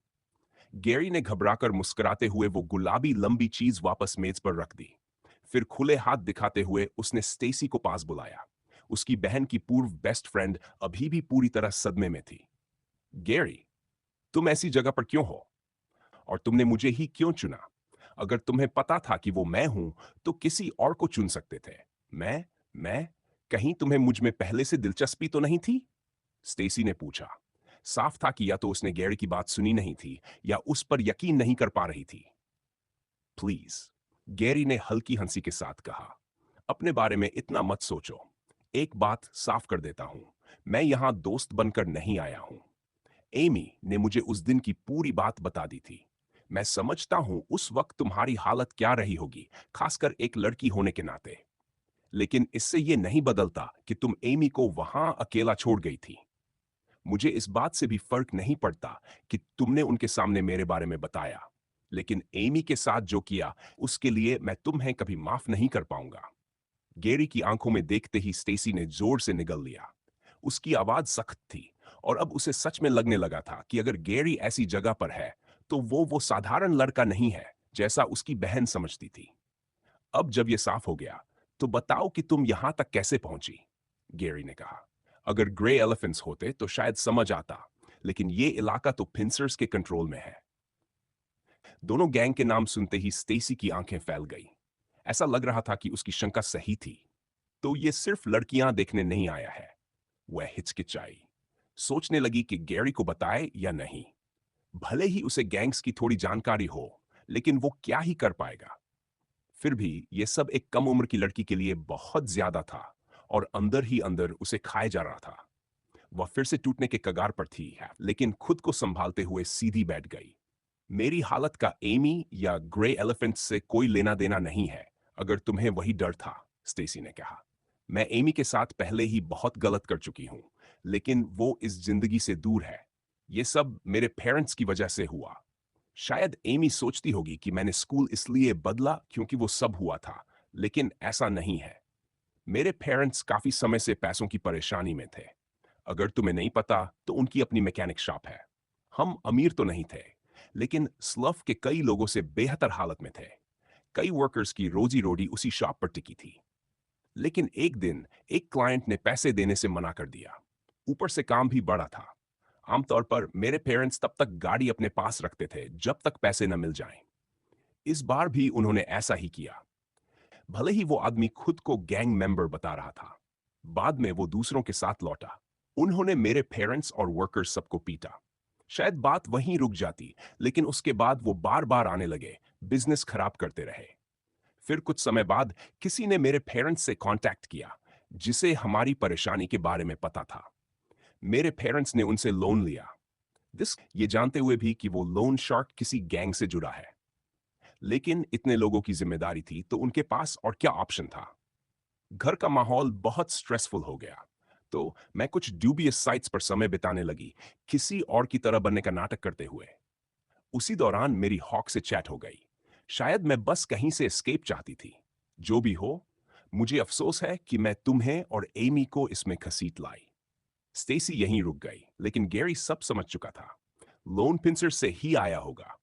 गैरी ने घबराकर मुस्कुराते हुए वो गुलाबी लंबी चीज वापस मेज पर रख दी। फिर खुले हाथ दिखाते हुए उसने स्टेसी को पास बुलाया। उसकी बहन की पूर्व बेस्ट फ्रेंड अभी भी पूरी तरह सदमे में थी। गैरी, तुम ऐसी जगह पर क्यों हो? और तुमने मुझे ही क्यों चुना? अगर तुम्हें पता था कि वो मैं हूं, तो किसी और को चुन सकते थे। मैं कहीं तुम्हें मुझ में पहले से दिलचस्पी तो नहीं थी? स्टेसी ने पूछा। साफ था कि या तो उसने गैरी की बात सुनी नहीं थी या उस पर यकीन नहीं कर पा रही थी। प्लीज, गैरी ने हल्की हंसी के साथ कहा, अपने बारे में इतना मत सोचो। एक बात साफ कर देता हूं, मैं यहां दोस्त बनकर नहीं आया हूं। एमी ने मुझे उस दिन की पूरी बात बता दी थी। मैं समझता हूं उस वक्त तुम्हारी हालत क्या रही होगी, खासकर एक लड़की होने के नाते। लेकिन इससे यह नहीं बदलता कि तुम एमी को वहां अकेला छोड़ गई थी। मुझे इस बात से भी फर्क नहीं पड़ता कि तुमने उनके सामने मेरे बारे में बताया, लेकिन एमी के साथ जो किया उसके लिए मैं तुम्हें कभी माफ नहीं कर पाऊंगा। गैरी की आंखों में देखते ही स्टेसी ने जोर से निगल लिया। उसकी आवाज सख्त थी और अब उसे सच में लगने लगा था कि अगर गैरी ऐसी जगह पर है तो वो साधारण लड़का नहीं है जैसा उसकी बहन समझती थी। अब जब यह साफ हो गया, तो बताओ कि तुम यहां तक कैसे पहुंची? गैरी ने कहा। अगर ग्रे एलिफेंट्स होते तो शायद समझ आता, लेकिन ये इलाका तो पिंसर्स के कंट्रोल में है। दोनों गैंग के नाम सुनते ही स्टेसी की आंखें फैल गई। ऐसा लग रहा था कि उसकी शंका सही थी। तो ये सिर्फ लड़कियां देखने नहीं आया है। वह हिचकिचाई, सोचने लगी कि गैरी को बताए या नहीं। भले ही उसे गैंग्स की थोड़ी जानकारी हो, लेकिन वो क्या ही कर पाएगा। फिर भी यह सब एक कम उम्र की लड़की के लिए बहुत ज्यादा था और अंदर ही अंदर उसे खाए जा रहा था। वह फिर से टूटने के कगार पर थी, लेकिन खुद को संभालते हुए सीधी बैठ गई। मेरी हालत का एमी या ग्रे एलिफेंट से कोई लेना देना नहीं है, अगर तुम्हें वही डर था, स्टेसी ने कहा। मैं एमी के साथ पहले ही बहुत गलत कर चुकी हूं, लेकिन वो इस जिंदगी से दूर है। ये सब मेरे पेरेंट्स की वजह से हुआ। शायद एमी सोचती होगी कि मैंने स्कूल इसलिए बदला क्योंकि वो सब हुआ था, लेकिन ऐसा नहीं है। मेरे पेरेंट्स काफी समय से पैसों की परेशानी में थे। अगर तुम्हें नहीं पता तो उनकी अपनी मैकेनिक शॉप है। हम अमीर तो नहीं थे, लेकिन स्लफ के कई लोगों से बेहतर हालत में थे। कई वर्कर्स की रोजी रोटी उसी शॉप पर टिकी थी। लेकिन एक दिन एक क्लाइंट ने पैसे देने से मना कर दिया। ऊपर से काम भी बड़ा था। आमतौर पर मेरे पेरेंट्स तब तक गाड़ी अपने पास रखते थे जब तक पैसे न मिल जाएं। इस बार भी उन्होंने ऐसा ही किया। भले ही वो आदमी खुद को गैंग मेंबर बता रहा था, बाद में वो दूसरों के साथ लौटा। उन्होंने मेरे पेरेंट्स और वर्कर्स सबको पीटा। शायद बात वहीं रुक जाती, लेकिन उसके बाद वो बार बार आने लगे, बिजनेस खराब करते रहे। फिर कुछ समय बाद किसी ने मेरे पेरेंट्स से कांटेक्ट किया, जिसे हमारी परेशानी के बारे में पता था। मेरे पेरेंट्स ने उनसे लोन लिया, दिस ये जानते हुए भी कि वो लोन शार्क किसी गैंग से जुड़ा है। लेकिन इतने लोगों की जिम्मेदारी थी तो उनके पास और क्या ऑप्शन था? घर का माहौल बहुत स्ट्रेसफुल हो गया, तो मैं कुछ ड्यूबियस साइट्स पर समय बिताने लगी, किसी और की तरह बनने का नाटक करते हुए। उसी दौरान मेरी हॉक से चैट हो गई। शायद मैं बस कहीं से एस्केप चाहती थी। जो भी हो, मुझे अफसोस है कि मैं तुम्हें और एमी को इसमें घसीट लाई। स्टेसी यहीं रुक गई, लेकिन गैरी सब समझ चुका था। लोन पिंसर से ही आया होगा।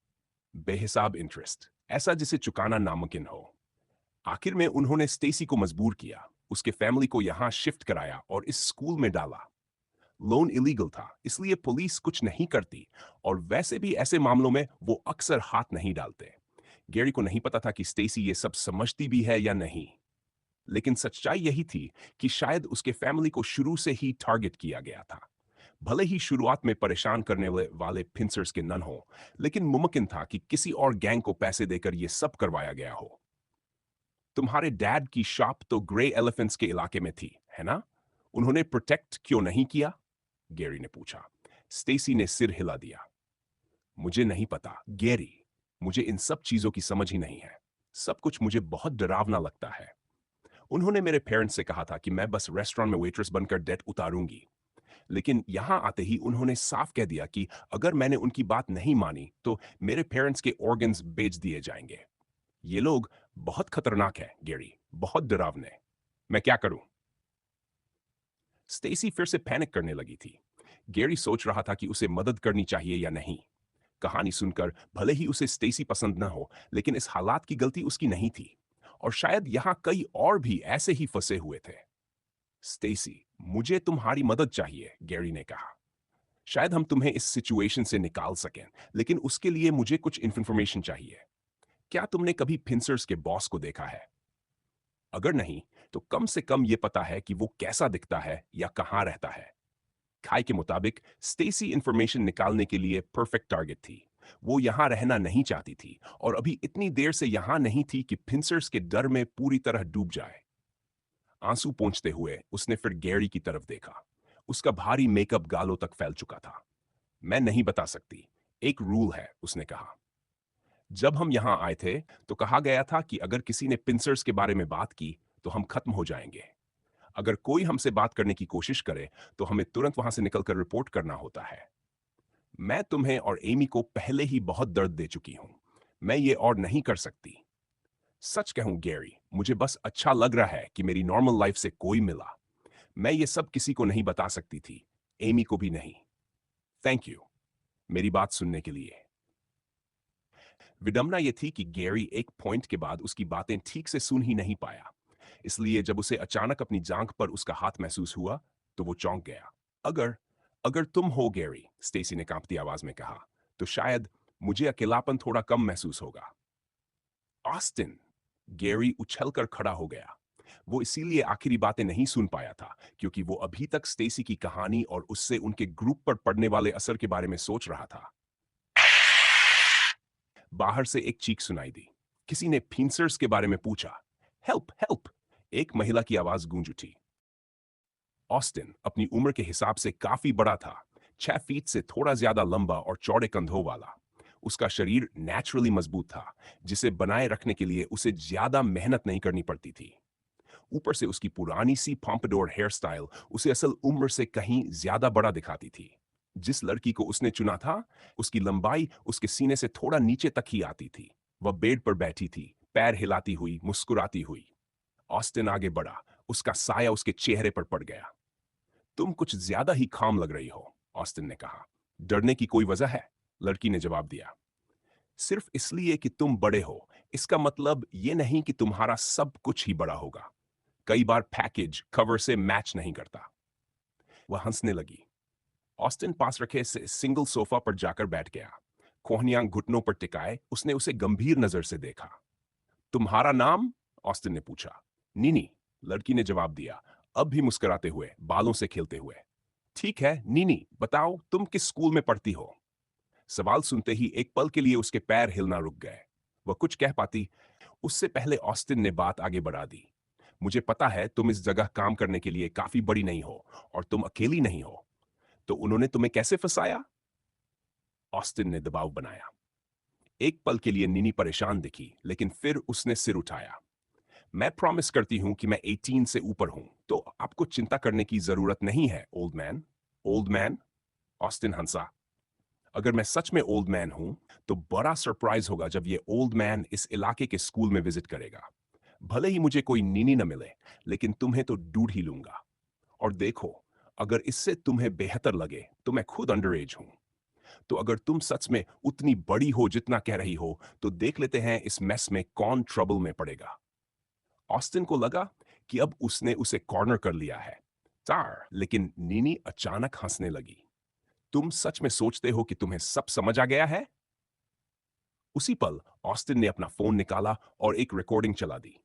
बेहिसाब इंटरेस्ट, ऐसा जिसे चुकाना नामुमकिन हो। आखिर में उन्होंने स्टेसी को मजबूर किया, उसके फैमिली को यहां शिफ्ट कराया और इस स्कूल में डाला। लोन इलीगल था, इसलिए पुलिस कुछ नहीं करती, और वैसे भी ऐसे मामलों में वो अक्सर हाथ नहीं डालते। गैरी को नहीं पता था कि स्टेसी ये सब समझती भी है या नहीं, लेकिन सच्चाई यही थी कि शायद उसके फैमिली को शुरू से ही टारगेट किया गया था। भले ही शुरुआत में परेशान करने वाले पिंसर्स के नन हो, लेकिन मुमकिन था कि किसी और गैंग को पैसे देकर यह सब करवाया गया हो। तुम्हारे डैड की शॉप तो ग्रे एलिफेंट्स के इलाके में थी, है ना? उन्होंने प्रोटेक्ट क्यों नहीं किया? गैरी ने पूछा। स्टेसी ने सिर हिला दिया। मुझे नहीं पता, गैरी। मुझे इन सब चीजों की समझ ही नहीं है। सब कुछ मुझे बहुत डरावना लगता है। उन्होंने मेरे पेरेंट्स से कहा था कि मैं बस रेस्टोरेंट में वेट्रेस बनकर डेट उतारूंगी, लेकिन यहां आते ही उन्होंने साफ कह दिया कि अगर मैंने उनकी बात नहीं मानी तो मेरे पेरेंट्स के ऑर्गन्स बेच दिए जाएंगे। ये लोग बहुत खतरनाक है, गैरी, बहुत डरावने। मैं क्या करूं? स्टेसी फिर से पैनिक करने लगी थी। गैरी सोच रहा था कि उसे मदद करनी चाहिए या नहीं। कहानी सुनकर भले ही उसे स्टेसी पसंद न हो, लेकिन इस हालात की गलती उसकी नहीं थी, और शायद यहां कई और भी ऐसे ही फंसे हुए थे। स्टेसी, मुझे तुम्हारी मदद चाहिए, गैरी ने कहा। शायद हम तुम्हें इस सिचुएशन से निकाल सकें, लेकिन उसके लिए मुझे कुछ इन्फॉर्मेशन चाहिए। क्या तुमने कभी पिंसर्स के बॉस को देखा है? अगर नहीं, तो कम से कम ये पता है कि वो कैसा दिखता है या कहां रहता है। खाई के मुताबिक स्टेसी इंफॉर्मेशन निकालने के लिए परफेक्ट टारगेट थी। वो यहां रहना नहीं चाहती थी और अभी इतनी देर से यहां नहीं थी कि पिंसर्स के डर में पूरी तरह डूब जाए। आंसू पोंछते हुए उसने फिर गैरी की तरफ देखा। उसका भारी मेकअप गालों तक फैल चुका था। मैं नहीं बता सकती, एक रूल है, उसने कहा। जब हम यहां आए थे तो कहा गया था कि अगर किसी ने पिंसर्स के बारे में बात की तो हम खत्म हो जाएंगे। अगर कोई हमसे बात करने की कोशिश करे तो हमें तुरंत वहां से निकलकर रिपोर्ट करना होता है। मैं तुम्हें और एमी को पहले ही बहुत दर्द दे चुकी हूं। मैं ये और नहीं कर सकती। सच कहूं गैरी, मुझे बस अच्छा लग रहा है कि मेरी नॉर्मल लाइफ से कोई मिला। मैं ये सब किसी को नहीं बता सकती थी, एमी को भी नहीं। थैंक यू मेरी बात सुनने के लिए। विडंबना यह थी कि गैरी एक पॉइंट के बाद उसकी बातें ठीक से सुन ही नहीं पाया। इसलिए जब उसे अचानक अपनी जांघ पर उसका हाथ महसूस हुआ तो वो चौंक गया। अगर अगर तुम हो गैरी, स्टेसी ने कांपती आवाज में कहा, तो शायद मुझे अकेलापन थोड़ा कम महसूस होगा। ऑस्टिन! गैरी उछलकर खड़ा हो गया। वो इसीलिए आखिरी बातें नहीं सुन पाया था क्योंकि वो अभी तक स्टेसी की कहानी और उससे उनके ग्रुप पर पड़ने वाले असर के बारे में सोच रहा था। बाहर से एक चीख सुनाई दी। किसी ने फिंसर्स के बारे में पूछा। Help help! एक महिला की आवाज गूंज उठी। ऑस्टिन अपनी उम्र के हिसाब से काफी बड़ा था, 6 फीट से थोड़ा ज्यादा लंबा और चौड़े कंधों वाला। उसका शरीर नेचुरली मजबूत था, जिसे बनाए रखने के लिए उसे ज्यादा मेहनत नहीं करनी पड़ती थी। ऊपर से उसकी पुरानी सी पॉम्पडोर हेयर स्टाइल उसे असल उम्र से कहीं ज्यादा बड़ा दिखाती थी। जिस लड़की को उसने चुना था, उसकी लंबाई उसके सीने से थोड़ा नीचे तक ही आती थी। वह बेड पर बैठी थी, पैर हिलाती हुई, मुस्कुराती हुई। ऑस्टिन आगे बढ़ा, उसका साया उसके चेहरे पर पड़ गया। तुम कुछ ज्यादा ही खाम लग रही हो, ऑस्टिन ने कहा। डरने की कोई वजह है? लड़की ने जवाब दिया। सिर्फ इसलिए कि तुम बड़े हो, इसका मतलब ये नहीं कि तुम्हारा सब कुछ ही बड़ा होगा। कई बार पैकेज कवर से मैच नहीं करता। वह हंसने लगी। ऑस्टिन पास रखे से सिंगल सोफा पर जाकर बैठ गया। कोहनियां घुटनों पर टिकाए उसने उसे गंभीर नजर से देखा। तुम्हारा नाम? ऑस्टिन ने पूछा। नीनी, लड़की ने जवाब दिया, अब भी मुस्कुराते हुए, बालों से खेलते हुए। ठीक है नीनी, बताओ तुम किस स्कूल में पढ़ती हो? सवाल सुनते ही एक पल के लिए उसके पैर हिलना रुक गए। वह कुछ कह पाती, उससे पहले ऑस्टिन ने बात आगे बढ़ा दी। मुझे पता है तुम इस जगह काम करने के लिए काफी बड़ी नहीं हो और तुम अकेली नहीं हो। तो उन्होंने तुम्हें कैसे फंसाया? ऑस्टिन ने दबाव बनाया। एक पल के लिए नीनी परेशान दिखी, लेकिन फिर उसने सिर उठाया। मैं प्रॉमिस करती हूं कि मैं 18 से ऊपर हूं, तो आपको चिंता करने की जरूरत नहीं है, old man. Old man? Austin हंसा। अगर मैं सच में ओल्ड मैन हूं, तो बड़ा सरप्राइज होगा जब ये ओल्ड मैन इस इलाके के स्कूल में विजिट करेगा। भले ही मुझे कोई नीनी न मिले, लेकिन तुम्हें तो ढूंढ ही लूंगा। और देखो, अगर इससे तुम्हें बेहतर लगे तो मैं खुद अंडर एज हूं। तो अगर तुम सच में उतनी बड़ी हो जितना कह रही हो, तो देख लेते हैं इस मेस में कौन ट्रबल में पड़ेगा। ऑस्टिन को लगा कि अब उसने उसे कॉर्नर कर लिया है। चार, लेकिन नीनी अचानक हंसने लगी। तुम सच में सोचते हो कि तुम्हें सब समझ आ गया है? उसी पल ऑस्टिन ने अपना फोन निकाला और एक रिकॉर्डिंग चला दी।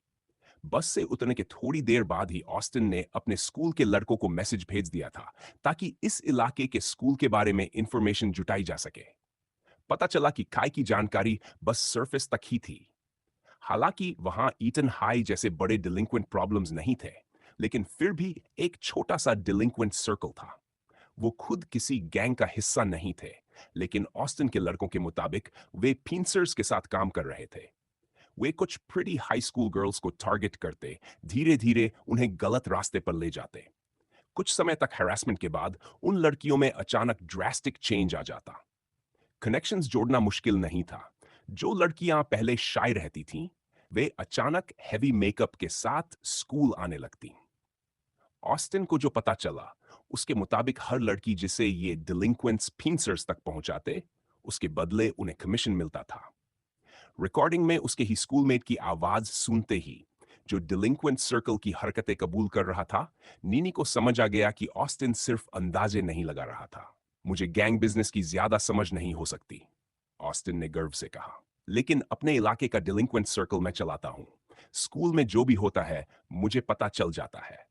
बस से उतरने के थोड़ी देर बाद ही ऑस्टिन ने अपने स्कूल के लड़कों को मैसेज भेज दिया था, ताकि इस इलाके के स्कूल के बारे में इंफॉर्मेशन जुटाई जा सके। पता चला कि काय की जानकारी बस सरफेस तक ही थी। हालांकि वहां ईटन हाई जैसे बड़े डिलिंक्वेंट प्रॉब्लम्स नहीं थे, लेकिन फिर भी एक छोटा सा डिलिंक्वेंट सर्कल था। वो खुद किसी गैंग का हिस्सा नहीं थे, लेकिन ऑस्टिन के लड़कों के मुताबिक वे फिंसर्स के साथ काम कर रहे थे। वे कुछ प्रिटी हाई स्कूल गर्ल्स को टारगेट करते, धीरे धीरे उन्हें गलत रास्ते पर ले जाते। कुछ समय तक हैरेसमेंट के बाद उन लड़कियों में अचानक ड्रास्टिक चेंज आ जाता। कनेक्शंस जोड़ना मुश्किल नहीं था। जो लड़कियां पहले शाय रहती थीं, वे अचानक हैवी मेकअप के साथ स्कूल आने लगती। ऑस्टिन को जो पता चला, उसके मुताबिक हर लड़की जिसे ये डिलिंक्वेंट्स फिंसर्स तक पहुंचाते, उसके बदले उन्हें कमीशन मिलता था। रिकॉर्डिंग में उसके ही स्कूलमेट की आवाज सुनते ही, जो डिलिंक्वेंट सर्कल की हरकतें कबूल कर रहा था, नीनी को समझ आ गया कि ऑस्टिन सिर्फ अंदाजे नहीं लगा रहा था। मुझे गैंग बिजनेस की ज्यादा समझ नहीं हो सकती, ऑस्टिन ने गर्व से कहा, लेकिन अपने इलाके का डिलिंक्वेंट सर्कल मैं चलाता हूं। स्कूल में जो भी होता है, मुझे पता चल जाता है।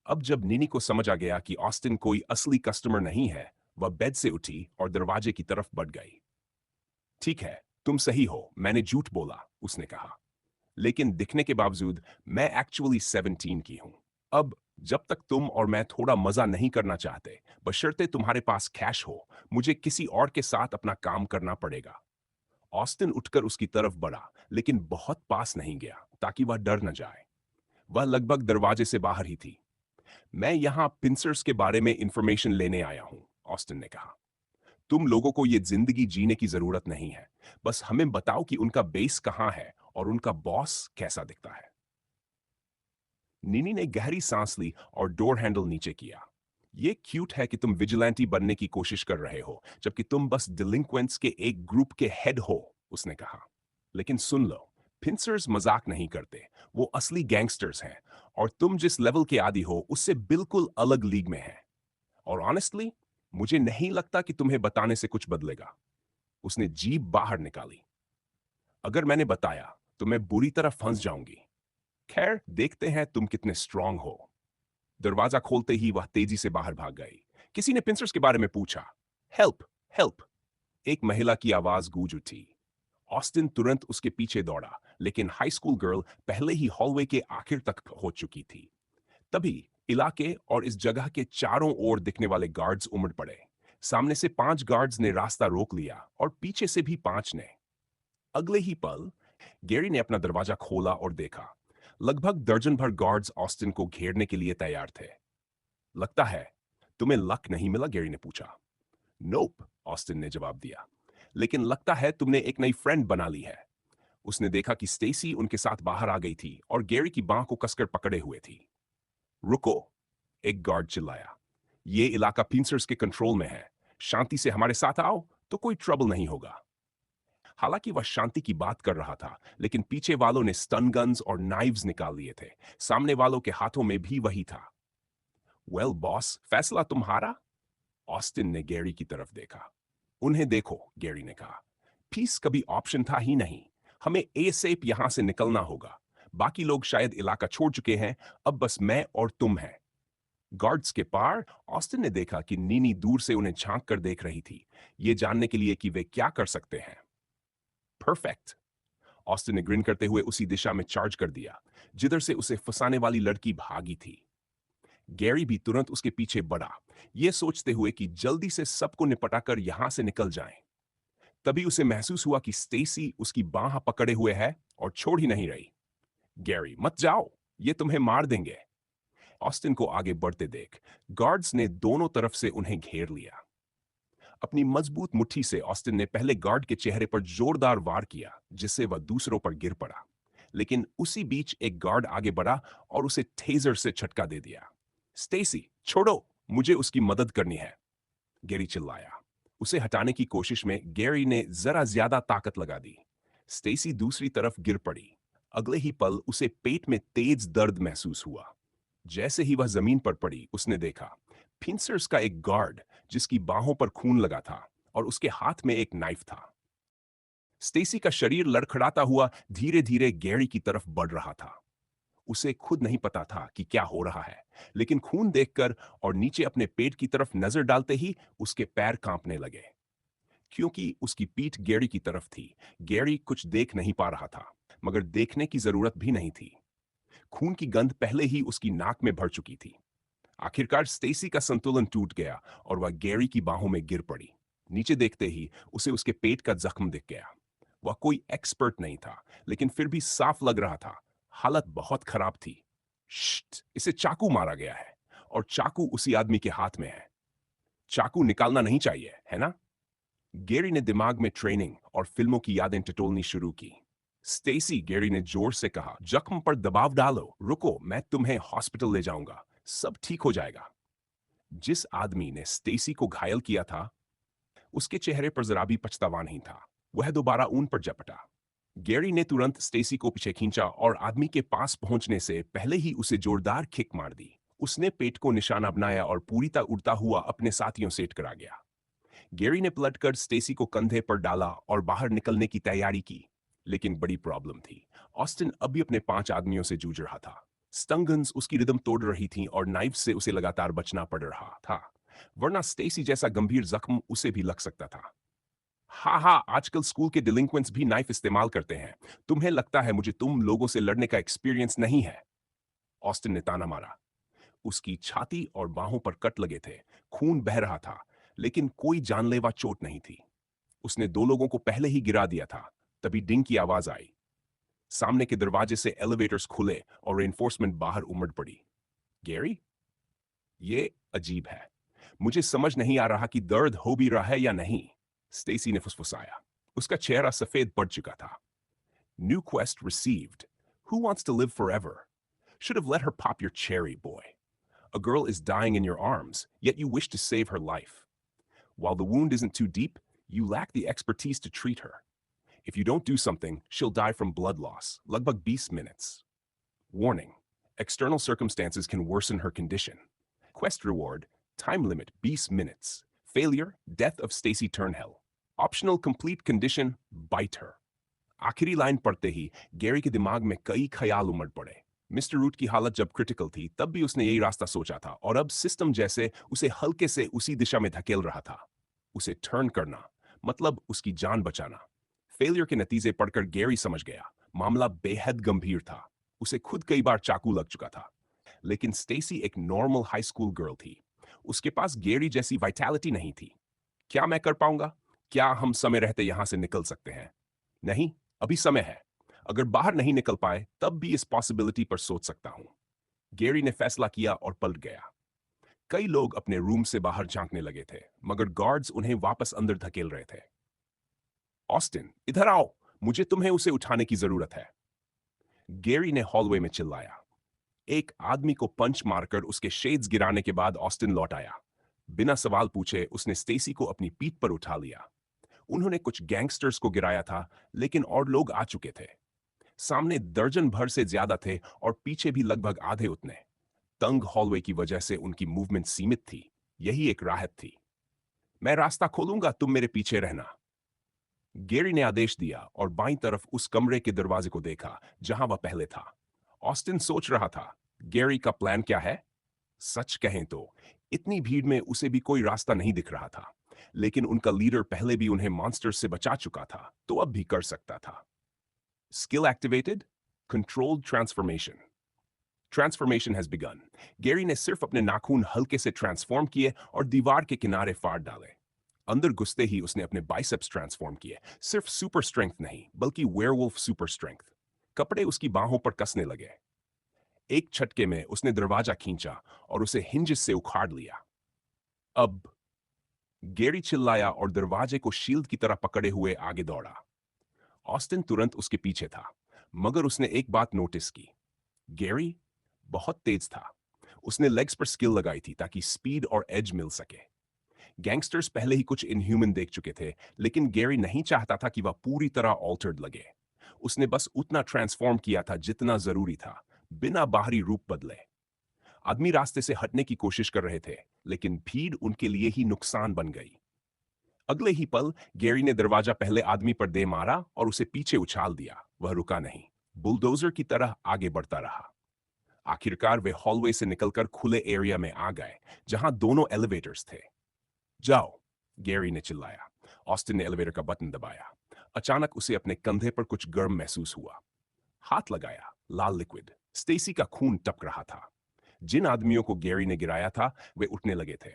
अब जब नीनी को समझ आ गया कि ऑस्टिन कोई असली कस्टमर नहीं है, वह बेड से उठी और दरवाजे की तरफ बढ़ गई। ठीक है, तुम सही हो, मैंने झूठ बोला, उसने कहा। लेकिन दिखने के बावजूद मैं एक्चुअली 17 की हूं। अब जब तक तुम और मैं थोड़ा मजा नहीं करना चाहते, बशर्ते तुम्हारे पास कैश हो, मुझे किसी और के साथ अपना काम करना पड़ेगा। ऑस्टिन उठकर उसकी तरफ बढ़ा, लेकिन बहुत पास नहीं गया ताकि वह डर न जाए। वह लगभग दरवाजे से बाहर ही थी। मैं यहां पिंसर्स के बारे में इंफॉर्मेशन लेने आया हूं, ऑस्टिन ने कहा। तुम लोगों को ये जिंदगी जीने की जरूरत नहीं है। बस हमें बताओ कि उनका बेस कहां है और उनका बॉस कैसा दिखता है। नीनी ने गहरी सांस ली और डोर हैंडल नीचे किया। ये क्यूट है कि तुम विजिलेंटी बनने की कोशिश कर रहे हो जबकि तुम बस डिलिंक्वेंट्स के एक ग्रुप के हेड हो, उसने कहा। लेकिन सुन लो, पिंसर्स मजाक नहीं करते। वो असली गैंगस्टर्स हैं और तुम जिस लेवल के आदी हो उससे बिल्कुल अलग लीग में है। और ऑनेस्टली, मुझे नहीं लगता कि तुम्हें बताने से कुछ बदलेगा। उसने जीभ बाहर निकाली। अगर मैंने बताया तो मैं बुरी तरह फंस जाऊंगी। खैर, देखते हैं तुम कितने स्ट्रांग हो। दरवाजा खोलते ही वह तेजी से बाहर भाग गई। किसी ने पिंसर्स के बारे में पूछा। हेल्प, हेल्प, एक महिला की आवाज गूंज उठी। ऑस्टिन तुरंत उसके पीछे दौड़ा, लेकिन हाई स्कूल गर्ल पहले ही हॉलवे के आखिर तक हो चुकी थी। तभी इलाके और इस जगह के चारों ओर दिखने वाले गार्ड्स उमड़ पड़े। सामने से 5 गार्ड्स ने रास्ता रोक लिया और पीछे से भी 5 ने। अगले ही पल गैरी ने अपना दरवाजा खोला और देखा। लगभग दर्जन भर गार्ड्स ऑस्टिन को घेरने के लिए तैयार थे। लगता है तुम्हें लक नहीं मिला, गैरी ने पूछा। नोप, ऑस्टिन ने जवाब दिया। लेकिन लगता है तुमने एक नई फ्रेंड बना ली है। उसने देखा कि स्टेसी उनके साथ बाहर आ गई थी और गैरी की बांह को कसकर पकड़े हुए थी। रुको, एक गार्ड चिल्लाया। ये इलाका पिंसर्स के कंट्रोल में है। शांति से हमारे साथ आओ तो कोई ट्रबल नहीं होगा। हालांकि वह शांति की बात कर रहा था, लेकिन पीछे वालों ने स्टन गन्स और नाइव्स निकाल लिए थे। सामने वालों के हाथों में भी वही था। वेल बॉस, फैसला तुम्हारा। ऑस्टिन ने गैरी की तरफ देखा। उन्हें देखो, गैरी ने कहा। पीस कभी ऑप्शन था ही नहीं। हमें एसेप यहां से निकलना होगा। बाकी लोग शायद इलाका छोड़ चुके हैं। अब बस मैं और तुम हैं। गार्ड्स के पार ऑस्टिन ने देखा कि नीनी दूर से उन्हें झांक कर देख रही थी, ये जानने के लिए कि वे क्या कर सकते हैं। परफेक्ट, ऑस्टिन ने ग्रिन करते हुए उसी दिशा में चार्ज कर दिया जिधर से उसे फंसाने वाली लड़की भागी थी। गैरी भी तुरंत उसके पीछे बढ़ा, यह सोचते हुए कि जल्दी से सबको निपटाकर यहां से निकल जाएं। तभी उसे महसूस हुआ कि स्टेसी उसकी बांह पकड़े हुए है और छोड़ ही नहीं रही। गैरी, मत जाओ, ये तुम्हें मार देंगे। ऑस्टिन को आगे बढ़ते देख गार्ड्स ने दोनों तरफ से उन्हें घेर लिया। अपनी मजबूत मुट्ठी से ऑस्टिन ने पहले गार्ड के चेहरे पर जोरदार वार किया, जिससे वह दूसरों पर गिर पड़ा। लेकिन उसी बीच एक गार्ड आगे बढ़ा और उसे टेजर से झटका दे दिया। स्टेसी, छोड़ो, मुझे उसकी मदद करनी है, गैरी चिल्लाया। उसे हटाने की कोशिश में गैरी ने जरा ज्यादा ताकत लगा दी। स्टेसी दूसरी तरफ गिर पड़ी। अगले ही पल उसे पेट में तेज दर्द महसूस हुआ। जैसे ही वह जमीन पर पड़ी, उसने देखा पिंसर्स का एक गार्ड जिसकी बाहों पर खून लगा था और उसके हाथ में एक नाइफ था। स्टेसी का शरीर लड़खड़ाता हुआ धीरे धीरे गैरी की तरफ बढ़ रहा था। उसे खुद नहीं पता था कि क्या हो रहा है, लेकिन खून देखकर और नीचे अपने पेट की तरफ नजर डालते ही उसके पैर कांपने लगे। क्योंकि उसकी पीठ गैरी की तरफ थी, गैरी कुछ देख नहीं पा रहा था, मगर देखने की जरूरत भी नहीं थी। खून की गंध पहले ही उसकी नाक में भर चुकी थी। आखिरकार स्टेसी का संतुलन टूट गया और वह गैरी की बाहों में गिर पड़ी। नीचे देखते ही उसे उसके पेट का जख्म दिख गया। वह कोई एक्सपर्ट नहीं था, लेकिन फिर भी साफ लग रहा था हालत बहुत खराब थी। शिट, इसे चाकू मारा गया है और चाकू उसी आदमी के हाथ में है। चाकू निकालना नहीं चाहिए, है ना? गैरी ने दिमाग में ट्रेनिंग और फिल्मों की यादें टटोलनी शुरू की। स्टेसी, गैरी ने जोर से कहा, जख्म पर दबाव डालो। रुको, मैं तुम्हें हॉस्पिटल ले जाऊंगा। सब ठीक हो जाएगा। जिस आदमी ने स्टेसी को घायल किया था, उसके चेहरे पर जरा भी पछतावा नहीं था। वह दोबारा ऊन पर झपटा। गैरी ने तुरंत स्टेसी को पीछे खींचा और आदमी के पास पहुंचने से पहले ही उसे जोरदार किक मार दी। उसने पेट को निशाना बनाया और पूरी तरह उड़ता हुआ अपने साथियों से टकरा गया। गैरी ने पलटकर स्टेसी को कंधे पर डाला और बाहर निकलने की तैयारी की। लेकिन बड़ी प्रॉब्लम थी। ऑस्टिन अभी अपने 5 आदमियों से जूझ रहा था। स्टंगन्स उसकी रिदम तोड़ रही थीं और नाइफ से उसे लगातार बचना पड़ रहा था, वरना स्टेसी जैसा गंभीर जख्म उसे भी लग सकता था। हाँ हाँ, आजकल स्कूल के डिलिंक्वेंट्स भी नाइफ इस्तेमाल करते हैं। तुम्हें लगता है मुझे तुम लोगों से लड़ने का एक्सपीरियंस नहीं है? ऑस्टिन ने ताना मारा। उसकी छाती और बाहों पर कट लगे थे, खून बह रहा था, लेकिन कोई जानलेवा चोट नहीं थी। उसने 2 लोगों को पहले ही गिरा दिया था। तभी डिंग की आवाज आई। सामने के दरवाजे से एलिवेटर्स खुले और रेनफोर्समेंट बाहर उमड़ पड़ी। गैरी? ये अजीब है। मुझे समझ नहीं आ रहा कि दर्द हो भी रहा है या नहीं। स्टेसी ने फुसफुसाया। उसका चेहरा सफेद पड़ चुका था। New quest received. Who wants to live forever? Should have let her pop your cherry, boy. A girl is dying in your arms, yet you wish to save her life. While the wound isn't too deep, you lack the expertise to treat her. If you don't do something, she'll die from blood loss, lagbag 20 minutes. Warning: external circumstances can worsen her condition. Quest reward: time limit 20 minutes. Failure: death of Stacy Turnhill. Optional complete condition: bite her. आखिरी लाइन पढ़ते ही गैरी के दिमाग में कई ख्याल उमड़ पड़े। मिस्टर रूट की हालत जब क्रिटिकल थी तब भी उसने यही रास्ता सोचा था और अब सिस्टम जैसे उसे हल्के से उसी दिशा में धकेल रहा था। उसे टर्न करना मतलब उसकी जान बचाना। फेलियर के नतीजे पढ़कर गैरी समझ गया मामला बेहद गंभीर था। उसे खुद कई बार चाकू लग चुका था। लेकिन स्टेसी एक नॉर्मल हाई स्कूल गर्ल थी। उसके पास गैरी जैसी वाइटैलिटी नहीं थी। क्या मैं कर पाऊंगा? क्या हम समय रहते यहां से निकल सकते हैं? नहीं, अभी समय है। अगर बाहर नहीं निकल पाए तब भी इस पॉसिबिलिटी पर सोच सकता हूं। गैरी ने फैसला किया और पलट गया। कई लोग अपने रूम से बाहर झांकने लगे थे, मगर गार्ड्स उन्हें वापस अंदर धकेल रहे थे। ऑस्टिन, इधर आओ, मुझे तुम्हें उसे उठाने की जरूरत है। गैरी ने हॉलवे में चिल्लाया। एक आदमी को पंच मारकर उसके शेड्स गिराने के बाद ऑस्टिन लौट आया। बिना सवाल पूछे उसने स्टेसी को अपनी पीठ पर उठा लिया। उन्होंने कुछ गैंगस्टर्स को गिराया था, लेकिन और लोग आ चुके थे। सामने दर्जन भर से ज्यादा थे और पीछे भी लगभग आधे उतने। तंग हॉलवे की वजह से उनकी मूवमेंट सीमित थी। यही एक राहत थी। मैं रास्ता खोलूंगा, तुम मेरे पीछे रहना। गैरी ने आदेश दिया और बाईं तरफ उस कमरे के दरवाजे को देखा जहां वह पहले था। ऑस्टिन सोच रहा था, गैरी का प्लान क्या है? सच कहें तो इतनी भीड़ में उसे भी कोई रास्ता नहीं दिख रहा था, लेकिन उनका लीडर पहले भी उन्हें मॉन्स्टर से बचा चुका था, तो अब भी कर सकता था। Skill activated, controlled transformation. Transformation has begin. Gary ने सिर्फ अपने नाखून हल्के से ट्रांसफॉर्म किए और दीवार के किनारे फाड़ डाले। अंदर घुसते ही उसने अपने बाइसेप्स ट्रांसफॉर्म किए। सिर्फ सुपर स्ट्रेंथ नहीं, बल्कि वेयरवुल्फ सुपर स्ट्रेंथ। कपड़े उसकी बाहों पर कसने लगे। एक झटके में उसने दरवाजा खींचा और उसे हिंजेस से उखाड़ लिया। अब गैरी चिल्लाया और दरवाजे को शील्ड की तरह पकड़े हुए आगे दौड़ा। ऑस्टिन तुरंत उसके पीछे था, मगर उसने एक बात नोटिस की। गैरी बहुत तेज था। उसने लेग्स पर स्किल लगाई थी ताकि स्पीड और एज मिल सके। गैंगस्टर्स पहले ही कुछ इनह्यूमन देख चुके थे, लेकिन गैरी नहीं चाहता था कि वह पूरी तरह ऑल्टर्ड लगे। उसने बस उतना ट्रांसफॉर्म किया था जितना जरूरी था, बिना बाहरी रूप बदले। आदमी रास्ते से हटने की कोशिश कर रहे थे, लेकिन भीड़ उनके लिए ही नुकसान बन गई। अगले ही पल गैरी ने दरवाजा पहले आदमी पर दे मारा और उसे पीछे उछाल दिया। वह रुका नहीं, बुलडोजर की तरह आगे बढ़ता रहा। आखिरकार वे हॉलवे से निकलकर खुले एरिया में आ गए, जहां दोनों एलिवेटर्स थे। जाओ, गैरी ने चिल्लाया। ऑस्टिन ने एलिवेटर का बटन दबाया। अचानक उसे अपने कंधे पर कुछ गर्म महसूस हुआ। हाथ लगाया, लाल लिक्विड। स्टेसी का खून टपक रहा था। जिन आदमियों को गैरी ने गिराया था वे उठने लगे थे।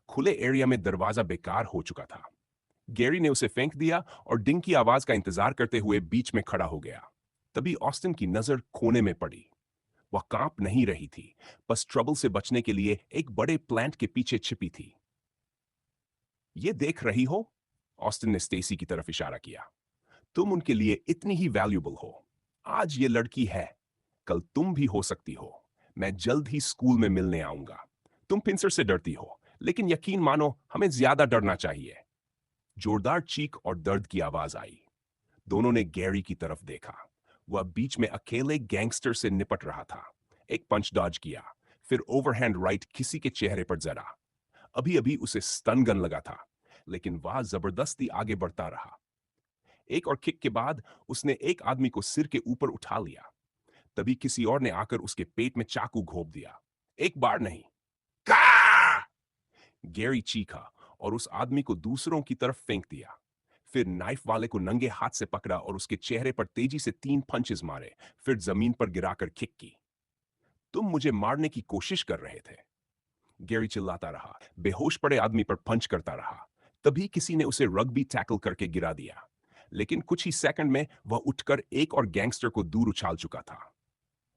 खुले एरिया में दरवाजा बेकार हो चुका था। गैरी ने उसे फेंक दिया और डिंग की आवाज का इंतजार करते हुए बीच में खड़ा हो गया। तभी ऑस्टिन की नजर कोने में पड़ी। वह कांप नहीं रही थी, बस ट्रबल से बचने के लिए एक बड़े प्लांट के पीछे छिपी थी। ये देख रही हो? ऑस्टिन ने स्टेसी की तरफ इशारा किया। तुम उनके लिए इतनी ही वैल्यूबल हो। आज ये लड़की है, कल तुम भी हो सकती हो। मैं जल्द ही स्कूल में मिलने आऊंगा। तुम पिंसर से डरती हो, लेकिन यकीन मानो हमें ज्यादा डरना चाहिए। जोरदार चीख और दर्द की आवाज आई। दोनों ने गैरी की तरफ देखा। वह बीच में अकेले गैंगस्टर से निपट रहा था। एक पंच डॉज किया, फिर ओवरहैंड राइट किसी के चेहरे पर जरा। अभी अभी उसे स्टन गन लगा था, लेकिन वह जबरदस्ती आगे बढ़ता रहा। एक और किक के बाद उसने एक आदमी को सिर के ऊपर उठा लिया। तभी किसी और ने आकर उसके पेट में चाकू घोंप दिया। एक बार नहीं, का! गैरी चीखा और उस आदमी को दूसरों की तरफ फेंक दिया। फिर नाइफ वाले को नंगे हाथ से पकड़ा और उसके चेहरे पर तेजी से 3 पंचेस मारे, फिर जमीन पर गिराकर किक की। तुम मुझे मारने की कोशिश कर रहे थे। गैरी चिल्लाता रहा, बेहोश पड़े आदमी पर पंच करता रहा। तभी किसी ने उसे रग्बी टैकल करके गिरा दिया, लेकिन कुछ ही सेकंड में वह उठकर एक और गैंगस्टर को दूर उछाल चुका था।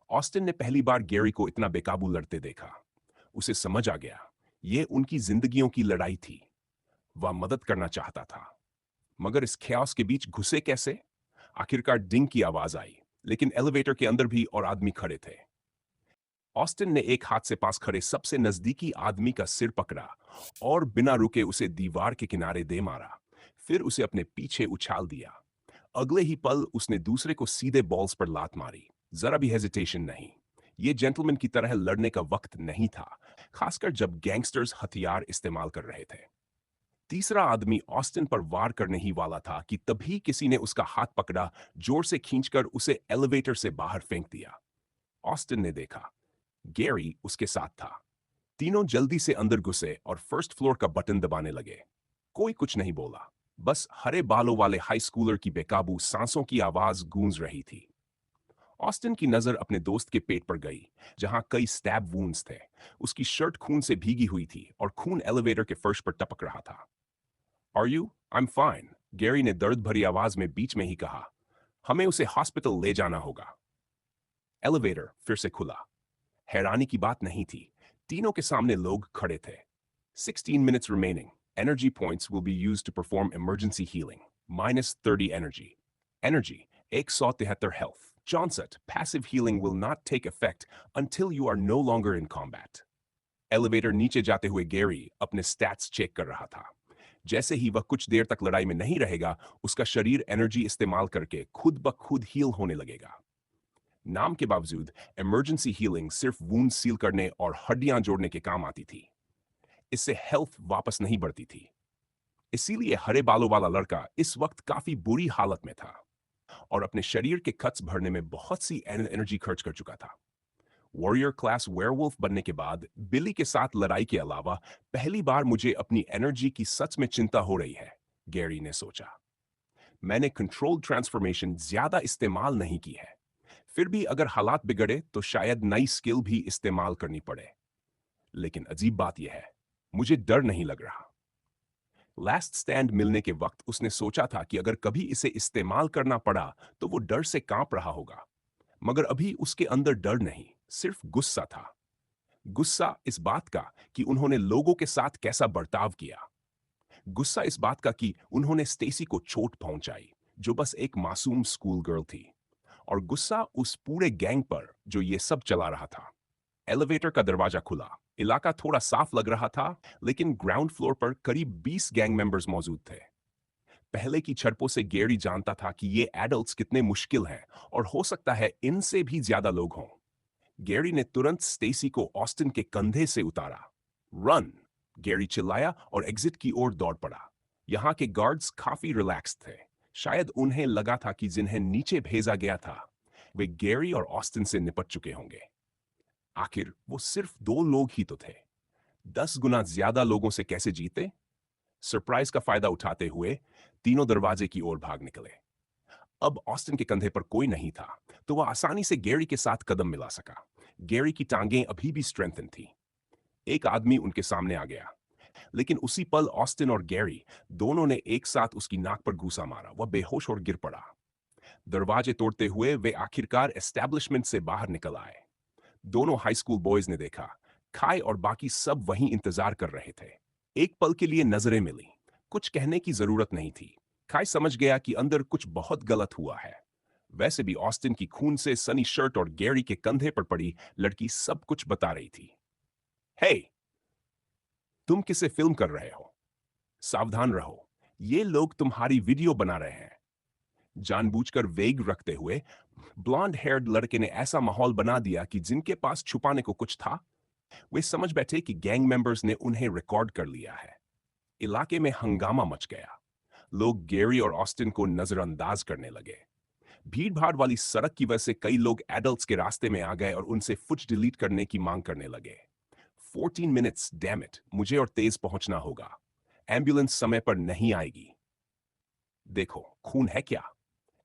ऑस्टिन ने पहली बार गैरी को इतना बेकाबू लड़ते देखा। उसे समझ आ गया, ये उनकी जिंदगियों की लड़ाई थी। वह मदद करना चाहता था, मगर इस ख्यास के बीच घुसे कैसे? आखिरकार डिंग की आवाज आई, लेकिन एलिवेटर के अंदर भी और आदमी खड़े थे। ऑस्टिन ने एक हाथ से पास खड़े सबसे नजदीकी आदमी का सिर पकड़ा और बिना रुके उसे दीवार के किनारे दे मारा। फिर उसे अपने पीछे उछाल दिया। अगले ही पल उसने दूसरे को सीधे बॉल्स पर लात मारी। जरा भी हेजिटेशन नहीं। ये जेंटलमैन की तरह लड़ने का वक्त नहीं था, खासकर जब गैंगस्टर्स हथियार इस्तेमाल कर रहे थे। तीसरा आदमी ऑस्टिन पर वार करने ही वाला था कि तभी किसी ने उसका हाथ पकड़ा, जोर से खींचकर उसे एलिवेटर से बाहर फेंक दिया। ऑस्टिन ने देखा, गैरी उसके साथ था। तीनों जल्दी से अंदर घुसे और फर्स्ट फ्लोर का बटन दबाने लगे। कोई कुछ नहीं बोला, बस हरे बालों वाले हाई स्कूलर की बेकाबू सांसों की आवाज गूंज रही थी। ऑस्टिन की नजर अपने दोस्त के पेट पर गई, जहां कई स्टैब वूंड्स थे। उसकी शर्ट खून से भीगी हुई थी और खून एलिवेटर के फर्श पर टपक रहा था। Are you? I am fine, Gary ने दर्द भरी आवाज में बीच में ही कहा। हमें उसे हॉस्पिटल ले जाना होगा। एलिवेटर फिर से खुला। हैरानी की बात नहीं थी, तीनों के सामने लोग खड़े थे। 16 minutes remaining. Energy points will be used to perform emergency healing. Minus 30 energy. Energy, 173 health. Johnset, passive healing will not take effect until you are no longer in combat. Elevator नीचे जाते हुए गैरी अपने स्टैट्स चेक कर रहा था। जैसे ही वह कुछ देर तक लड़ाई में नहीं रहेगा, उसका शरीर एनर्जी इस्तेमाल करके खुद ब खुद हील होने लगेगा। नाम के बावजूद इमरजेंसी हीलिंग सिर्फ वूंड सील करने और हड्डियां जोड़ने के काम आती थी। इससे हेल्थ वापस नहीं बढ़ती थी। इसीलिए हरे बालों वाला लड़का इस वक्त काफी बुरी हालत में था और अपने शरीर के कट्स भरने में बहुत सी एनर्जी खर्च कर चुका था। वॉरियर क्लास वेयरवुल्फ बनने के बाद बिली के साथ लड़ाई के अलावा पहली बार मुझे अपनी एनर्जी की सच में चिंता हो रही है, गैरी ने सोचा। मैंने कंट्रोल ट्रांसफॉर्मेशन ज्यादा इस्तेमाल नहीं की है। फिर भी अगर हालात बिगड़े तो शायद नई स्किल भी इस्तेमाल करनी पड़े। लेकिन अजीब बात यह है, मुझे डर नहीं लग रहा। लास्ट स्टैंड मिलने के वक्त उसने सोचा था कि अगर कभी इसे इस्तेमाल करना पड़ा तो वो डर से कांप रहा होगा, मगर अभी उसके अंदर डर नहीं, सिर्फ गुस्सा था। गुस्सा इस बात का कि उन्होंने लोगों के साथ कैसा बर्ताव किया। गुस्सा इस बात का कि उन्होंने स्टेसी को चोट पहुंचाई, जो बस एक मासूम स्कूल गर्ल थी। और गुस्सा उस पूरे गैंग पर जो ये सब चला रहा था। एलिवेटर का दरवाजा खुला। इलाका थोड़ा साफ लग रहा था, लेकिन ग्राउंड फ्लोर पर करीब 20 गैंग मेंबर्स मौजूद थे। पहले की झड़पों से गैरी जानता था कि ये एडल्ट्स कितने मुश्किल हैं और हो सकता है इनसे भी ज्यादा लोग हों। गैरी ने तुरंत स्टेसी को ऑस्टिन के कंधे से उतारा। रन! गैरी चिल्लाया और एग्जिट की ओर दौड़ पड़ा। यहाँ के गार्ड्स काफी रिलैक्स थे। शायद उन्हें लगा था कि जिन्हें नीचे भेजा गया था वे गैरी और ऑस्टिन से निपट चुके होंगे। आखिर वो सिर्फ 2 लोग ही तो थे। 10 गुना ज्यादा लोगों से कैसे जीते? सरप्राइज का फायदा उठाते हुए तीनों दरवाजे की ओर भाग निकले। अब ऑस्टिन के कंधे पर कोई नहीं था, तो वह आसानी से गैरी के साथ कदम मिला सका। गैरी की टांगें अभी भी स्ट्रेंथन थी। एक आदमी उनके सामने आ गया, लेकिन उसी पल ऑस्टिन और गैरी दोनों ने एक साथ उसकी नाक पर घूसा मारा। वह बेहोश और गिर पड़ा। दरवाजे तोड़ते हुए वे आखिरकार एस्टेब्लिशमेंट से बाहर निकल आए। दोनों हाई स्कूल बॉयज ने देखा, खाई और बाकी सब वहीं इंतजार कर रहे थे। एक पल के लिए नजरें मिली। कुछ कहने की जरूरत नहीं थी। खाई समझ गया कि अंदर कुछ बहुत गलत हुआ है। वैसे भी ऑस्टिन की खून से सनी शर्ट और गैरी के कंधे पर पड़ी लड़की सब कुछ बता रही थी। हे, तुम किसे फिल्म कर रहे हो? सावधान रहो, ये लोग तुम्हारी वीडियो बना रहे हैं। जानबूझकर वेग रखते हुए ब्लॉन्ड हेयर्ड लड़के ने ऐसा माहौल बना दिया कि जिनके पास छुपाने को कुछ था वे समझ बैठे कि गैंग मेंबर्स ने उन्हें रिकॉर्ड कर लिया है। इलाके में हंगामा मच गया। लोग गैरी और ऑस्टिन को नजरअंदाज करने लगे। भीड़ भाड़ वाली सड़क की वजह से कई लोग एडल्ट्स के रास्ते में आ गए और उनसे फुट डिलीट करने की मांग करने लगे। 14 मिनट्स, डैम इट, मुझे और तेज पहुंचना होगा। एम्बुलेंस समय पर नहीं आएगी। देखो, खून है क्या?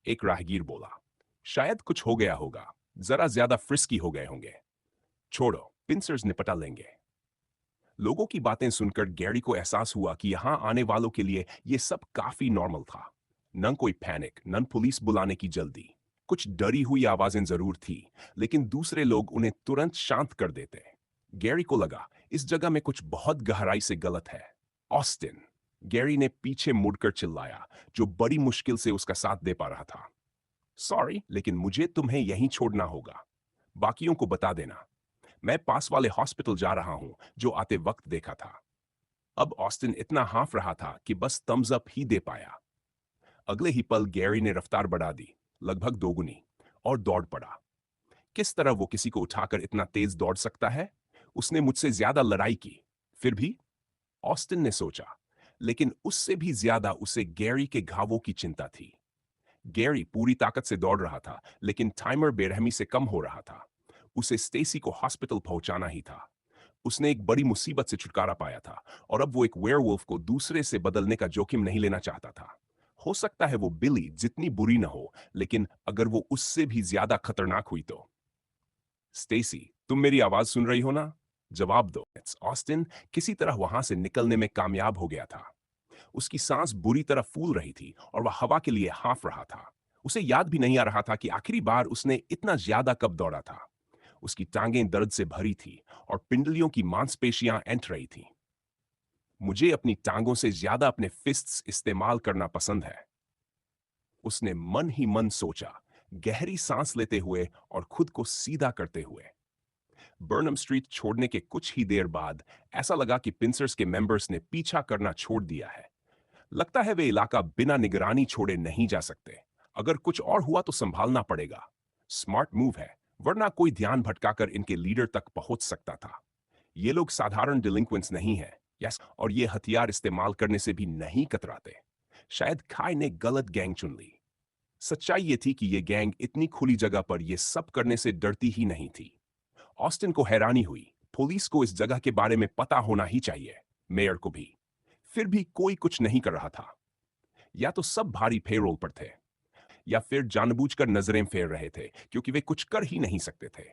एक राहगीर बोला। शायद कुछ हो गया होगा, जरा ज्यादा फ्रिस्की हो गए होंगे। छोड़ो, पिंसर्स निपटा लेंगे। लोगों की बातें सुनकर गैरी को एहसास हुआ कि यहां आने वालों के लिए यह सब काफी नॉर्मल था। न कोई पैनिक, न पुलिस बुलाने की जल्दी। कुछ डरी हुई आवाजें जरूर थी, लेकिन दूसरे लोग उन्हें तुरंत शांत कर देते। गैरी को लगा इस जगह में कुछ बहुत गहराई से गलत है। ऑस्टिन, गैरी ने पीछे मुड़कर चिल्लाया, जो बड़ी मुश्किल से उसका साथ दे पा रहा था। सॉरी, लेकिन मुझे तुम्हें यहीं छोड़ना होगा। बाकियों को बता देना। मैं पास वाले हॉस्पिटल जा रहा हूं, जो आते वक्त देखा था। अब ऑस्टिन इतना हाँफ रहा था कि बस थम्स अप ही दे पाया। अगले ही पल गैरी ने रफ्तार बढ़ा दी, लगभग दोगुनी, और दौड़ पड़ा। किस तरह वो किसी को उठाकर इतना तेज दौड़ सकता है? उसने मुझसे ज्यादा लड़ाई की। फिर भी, ऑस्टिन ने सोचा, लेकिन उससे भी ज्यादा उसे गैरी के घावों की चिंता थी। गैरी पूरी ताकत से दौड़ रहा था, लेकिन टाइमर बेरहमी से कम हो रहा था। उसे स्टेसी को हॉस्पिटल पहुंचाना ही था। उसने एक बड़ी मुसीबत से छुटकारा पाया था, और अब वो एक वेयरवुल्फ को दूसरे से बदलने का जोखिम नहीं लेना चाहता था। हो सकता है वो बिली जितनी बुरी ना हो, लेकिन अगर वो उससे भी ज्यादा खतरनाक हुई तो। स्टेसी, तुम मेरी आवाज सुन रही हो ना? जवाब दो। ऑस्टिन किसी तरह वहां से निकलने में कामयाब हो गया था। उसकी सांस बुरी तरह फूल रही थी और वह हवा के लिए हाँफ रहा था। उसे याद भी नहीं आ रहा था कि आखिरी बार उसने इतना ज्यादा कब दौड़ा था। उसकी टांगें दर्द से भरी थी और पिंडलियों की मांसपेशियां ऐंठ रही थीं। मुझे अपनी टांगों से ज्यादा अपने फिस्ट्स इस्तेमाल करना पसंद है, उसने मन ही मन सोचा, गहरी सांस लेते हुए और खुद को सीधा करते हुए। बर्नम स्ट्रीट छोड़ने के कुछ ही देर बाद ऐसा लगा कि पिंसर्स के मेंबर्स ने पीछा करना छोड़ दिया है। लगता है वे इलाका बिना निगरानी छोड़े नहीं जा सकते। अगर कुछ और हुआ तो संभालना पड़ेगा। स्मार्ट मूव है, वरना कोई ध्यान भटकाकर इनके लीडर तक पहुंच सकता था। ये लोग साधारण डिलिंक्वेंट्स नहीं है, यस, और ये हथियार इस्तेमाल करने से भी नहीं कतराते। शायद खाई ने गलत गैंग चुन ली। सच्चाई ये थी कि ये गैंग इतनी खुली जगह पर ये सब करने से डरती ही नहीं थी। ऑस्टिन को हैरानी हुई। पुलिस को इस जगह के बारे में पता होना ही चाहिए, मेयर को भी। फिर भी कोई कुछ नहीं कर रहा था। या तो सब भारी पेरोल पर थे, या फिर जानबूझकर नजरें फेर रहे थे क्योंकि वे कुछ कर ही नहीं सकते थे।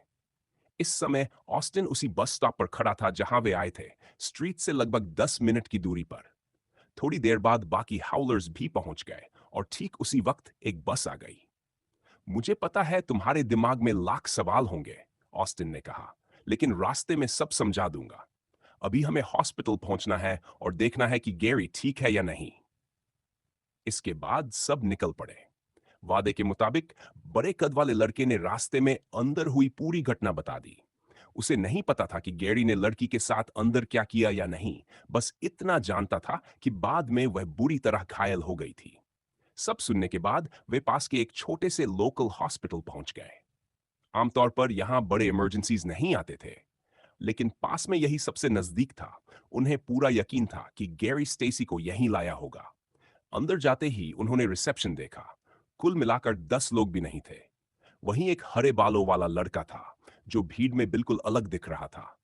इस समय ऑस्टिन उसी बस स्टॉप पर खड़ा था जहां वे आए थे, स्ट्रीट से लगभग 10 मिनट की दूरी पर। थोड़ी देर बाद बाकी हाउलर्स भी पहुंच गए और ठीक उसी वक्त एक बस आ गई। मुझे पता है तुम्हारे दिमाग में लाख सवाल होंगे, ऑस्टिन ने कहा, लेकिन रास्ते में सब समझा दूंगा। अभी हमें हॉस्पिटल पहुंचना है और देखना है कि गैरी ठीक है या नहीं। इसके बाद सब निकल पड़े। वादे के मुताबिक बड़े कद वाले लड़के ने रास्ते में अंदर हुई पूरी घटना बता दी। उसे नहीं पता था कि गैरी ने लड़की के साथ अंदर क्या किया या नहीं, बस इतना जानता था कि बाद में वह बुरी तरह घायल हो गई थी। सब सुनने के बाद वे पास के एक छोटे से लोकल हॉस्पिटल पहुंच गए। आमतौर पर यहां बड़े इमरजेंसीज नहीं आते थे, लेकिन पास में यही सबसे नजदीक था। उन्हें पूरा यकीन था कि गैरी स्टेसी को यहीं लाया होगा। अंदर जाते ही उन्होंने रिसेप्शन देखा। कुल मिलाकर 10 लोग भी नहीं थे। वहीं एक हरे बालों वाला लड़का था, जो भीड़ में बिल्कुल अलग दिख रहा था।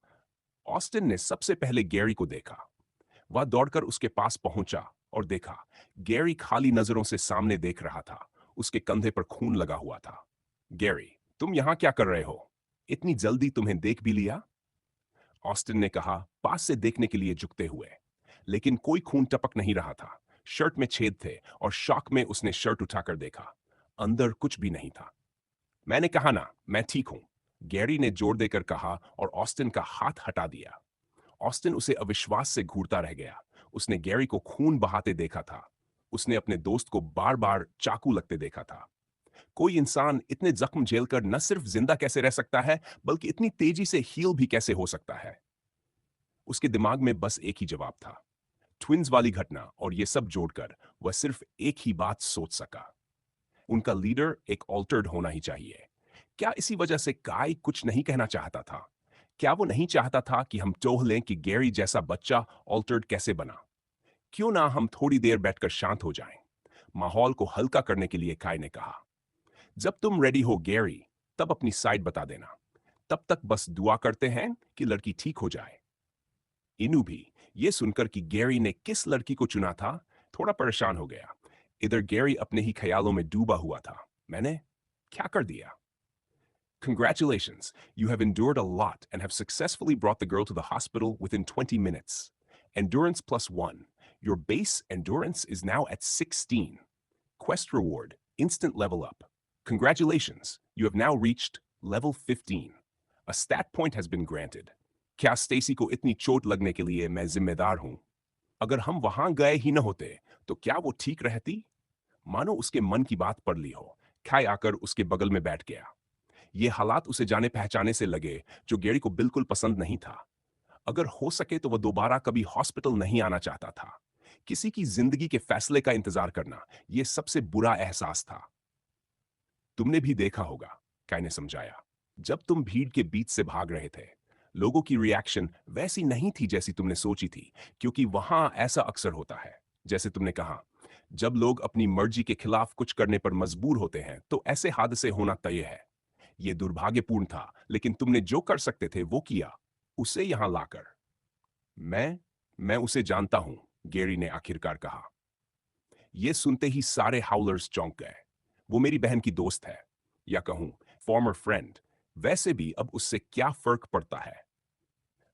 ऑस्टिन ने सबसे पहले गैरी को देखा। वह दौड़कर उसके पास पहुंचा और देखा, गैरी खाली नजरों से सामने देख रहा था। उसके कंधे पर खून लगा हुआ था। गैरी, तुम यहां क्या कर रहे हो? इतनी जल्दी तुम्हें देख भी लिया? ऑस्टिन ने कहा, पास से देखने के लिए झुकते हुए। लेकिन कोई खून टपक नहीं रहा था। शर्ट में छेद थे और शॉक में उसने शर्ट उठाकर देखा। अंदर कुछ भी नहीं था। मैंने कहा ना, मैं ठीक हूं, गैरी ने जोर देकर कहा और ऑस्टिन का हाथ हटा दिया। ऑस्टिन उसे अविश्वास से घूरता रह गया। उसने गैरी को खून बहाते देखा था। उसने अपने दोस्त को बार बार चाकू लगते देखा था। कोई इंसान इतने जख्म झेलकर न सिर्फ जिंदा कैसे रह सकता है, बल्कि इतनी तेजी से हील भी कैसे हो सकता है? उसके दिमाग में बस एक ही जवाब था, ट्विंस वाली घटना, और ये सब जोड़कर वह सिर्फ एक ही बात सोच सका। उनका लीडर एक ऑल्टर्ड होना ही चाहिए। क्या इसी वजह से काई कुछ नहीं कहना चाहता था? क्या वो नहीं चाहता था कि हम टोह लें कि गैरी जैसा बच्चा ऑल्टर्ड कैसे बना? क्यों ना हम थोड़ी देर बैठकर शांत हो जाएं? माहौल को हल्का करने के लिए काई ने कहा, जब तुम रेडी हो गैरी, तब अपनी साइड बता देना। तब तक बस दुआ करते हैं कि लड़की ठीक हो जाए। इनू भी ये सुनकर कि गैरी ने किस लड़की को चुना था, थोड़ा परेशान हो गया। इधर गैरी अपने ही ख्यालों में डूबा हुआ था। मैंने क्या कर दिया? Congratulations, you have endured a lot and have successfully brought the girl to the hospital within 20 minutes. Endurance plus 1. Your base endurance is now at 16. Quest reward, instant level up. Congratulations, you have now reached level 15. A stat point has been granted. क्या स्टेसी को इतनी चोट लगने के लिए मैं जिम्मेदार हूं? अगर हम वहां गए ही न होते तो क्या वो ठीक रहती? मानो उसके मन की बात पढ़ ली हो। खाई आकर उसके बगल में बैठ गया। ये हालात उसे जाने पहचाने से लगे, जो गेरी को बिल्कुल पसंद नहीं था। अगर हो सके तो वह दोबारा कभी हॉस्पिटल नहीं आना चाहता था। किसी की जिंदगी के फैसले का इंतजार करना यह सबसे बुरा एहसास था। तुमने भी देखा होगा, काय ने समझाया। जब तुम भीड़ के बीच से भाग रहे थे, लोगों की रिएक्शन वैसी नहीं थी जैसी तुमने सोची थी, क्योंकि वहां ऐसा अक्सर होता है। जैसे तुमने कहा, जब लोग अपनी मर्जी के खिलाफ कुछ करने पर मजबूर होते हैं तो ऐसे हादसे होना तय है। यह दुर्भाग्यपूर्ण था, लेकिन तुमने जो कर सकते थे वो किया, उसे यहां लाकर। मैं मैं उसे जानता हूं, गेरी ने आखिरकार कहा। यह सुनते ही सारे हाउलर्स चौंक गए। वो मेरी बहन की दोस्त है, या कहूं फॉर्मर फ्रेंड। वैसे भी अब उससे क्या फर्क पड़ता है?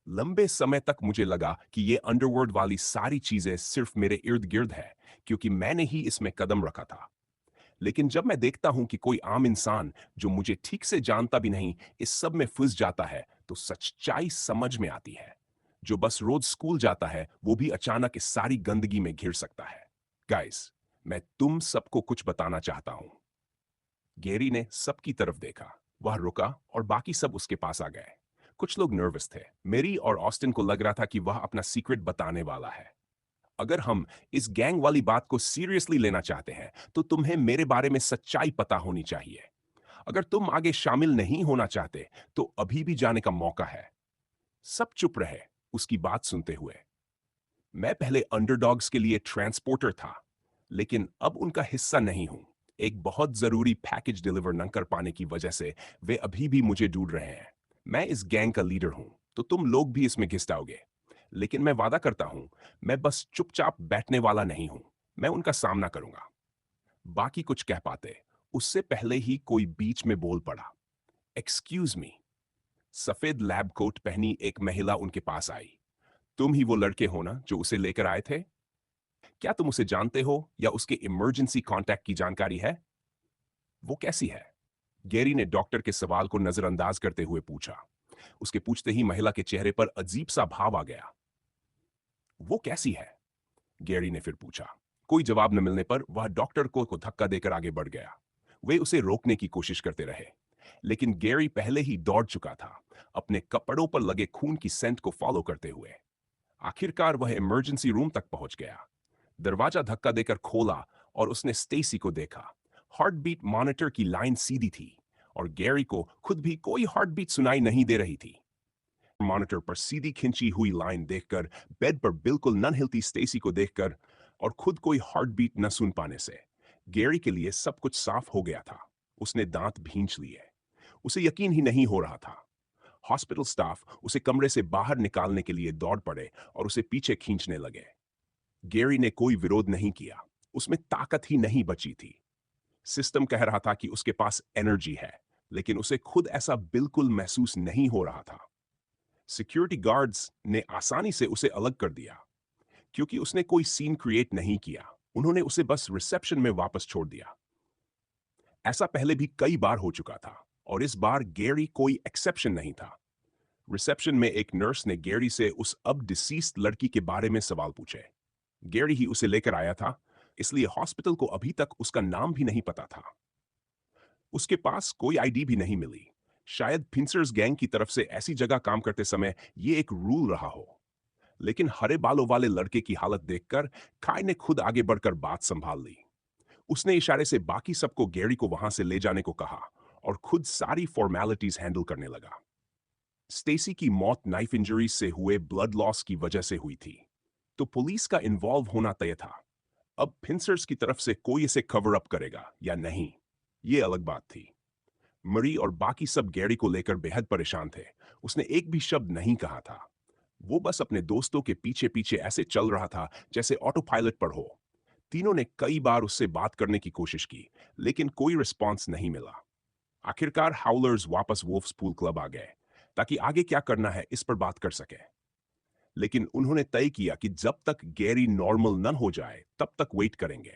लंबे समय तक मुझे लगा कि ये अंडरवर्ल्ड वाली सारी चीजें सिर्फ मेरे इर्द गिर्द है, क्योंकि मैंने ही इसमें कदम रखा था। लेकिन जब मैं देखता हूं कि कोई आम इंसान जो मुझे ठीक से जानता भी नहीं इस सब में फंस जाता है, तो सच्चाई समझ में आती है। जो बस रोज स्कूल जाता है वो भी अचानक इस सारी गंदगी में घिर सकता है। गाइस, मैं तुम सबको कुछ बताना चाहता हूं। गेरी ने सबकी तरफ देखा। वह रुका और बाकी सब उसके पास आ गए। कुछ लोग नर्वस थे। मेरी और ऑस्टिन को लग रहा था कि वह अपना सीक्रेट बताने वाला है। अगर हम इस गैंग वाली बात को सीरियसली लेना चाहते हैं तो तुम्हें मेरे बारे में सच्चाई पता होनी चाहिए। अगर तुम आगे शामिल नहीं होना चाहते तो अभी भी जाने का मौका है। सब चुप रहे उसकी बात सुनते हुए। मैं पहले अंडरडॉग्स के लिए ट्रांसपोर्टर था, लेकिन अब उनका हिस्सा नहीं हूं। एक बहुत जरूरी पैकेज डिलीवर न कर पाने की वजह से वे अभी भी मुझे ढूंढ रहे हैं। मैं इस गैंग का लीडर हूं, तो तुम लोग भी इसमें घिस जाओगे। लेकिन मैं वादा करता हूं, मैं बस चुपचाप बैठने वाला नहीं हूं। मैं उनका सामना करूंगा। बाकी कुछ कह पाते उससे पहले ही कोई बीच में बोल पड़ा। Excuse me. सफेद लैब कोट पहनी एक महिला उनके पास आई। तुम ही वो लड़के हो ना जो उसे लेकर आए थे? क्या तुम उसे जानते हो या उसके इमरजेंसी कांटेक्ट की जानकारी है? वो कैसी है? गेरी ने डॉक्टर के सवाल को नजरअंदाज करते हुए पूछा। उसके पूछते ही महिला के चेहरे पर अजीब सा भाव आ गया। वो कैसी है? गेरी ने फिर पूछा। कोई जवाब न मिलने पर वह डॉक्टर को धक्का देकर आगे बढ़ गया। वे उसे रोकने की कोशिश करते रहे, लेकिन गेरी पहले ही दौड़ चुका था, अपने कपड़ों पर लगे खून की सेंट को फॉलो करते हुए। आखिरकार वह इमरजेंसी रूम तक पहुंच गया। दरवाजा धक्का देकर खोला और उसने स्टेसी को देखा। हार्ट बीट मॉनिटर की लाइन सीधी थी और गैरी को खुद भी कोई हार्ट बीट सुनाई नहीं दे रही थी। मॉनिटर पर सीधी खिंची हुई लाइन देखकर, बेड पर बिल्कुल न हिलती स्टेसी को देखकर और खुद कोई हार्ट बीट न सुन पाने से गैरी के लिए सब कुछ साफ हो गया था। उसने दांत भींच लिए। उसे यकीन ही नहीं हो रहा था। हॉस्पिटल स्टाफ उसे कमरे से बाहर निकालने के लिए दौड़ पड़े और उसे पीछे खींचने लगे। गेरी ने कोई विरोध नहीं किया। उसमें ताकत ही नहीं बची थी। सिस्टम कह रहा था कि उसके पास एनर्जी है, लेकिन उसे खुद ऐसा बिल्कुल महसूस नहीं हो रहा था। सिक्योरिटी गार्ड्स ने आसानी से उसे अलग कर दिया, क्योंकि उसने कोई सीन क्रिएट नहीं किया। उन्होंने उसे बस रिसेप्शन में वापस छोड़ दिया। ऐसा पहले भी कई बार हो चुका था और इस बार गेरी कोई एक्सेप्शन नहीं था। रिसेप्शन में एक नर्स ने गेरी से उस अब डिसीज्ड लड़की के बारे में सवाल पूछे। गेरी ही उसे लेकर आया था, इसलिए हॉस्पिटल को अभी तक उसका नाम भी नहीं पता था। उसके पास कोई आईडी भी नहीं मिली। शायद पिंसर्स गैंग की तरफ से ऐसी जगह काम करते समय ये एक रूल रहा हो। लेकिन हरे बालों वाले लड़के की हालत देखकर काय ने खुद आगे बढ़कर बात संभाल ली। उसने इशारे से बाकी सबको गेरी को वहां से ले जाने को कहा और खुद सारी फॉर्मेलिटीज हैंडल करने लगा। स्टेसी की मौत नाइफ इंजरीज से हुए ब्लड लॉस की वजह से हुई थी, तो पुलिस का इन्वॉल्व होना तय था। अब फिंसर्स की तरफ से कोई इसे कवर अप करेगा या नहीं, ये अलग बात थी। मरी और बाकी सब गैरी को लेकर बेहद परेशान थे। उसने एक भी शब्द नहीं कहा था। वो बस अपने दोस्तों के पीछे पीछे ऐसे चल रहा था जैसे ऑटो पायलट पर हो। तीनों ने कई बार उससे बात करने की कोशिश की, लेकिन कोई रिस्पॉन्स नहीं मिला। आखिरकार हाउलर्स वापस वुल्फ्स पूल क्लब आ गए, ताकि आगे क्या करना है इस पर बात कर सके। लेकिन उन्होंने तय किया कि जब तक गैरी नॉर्मल न हो जाए तब तक वेट करेंगे।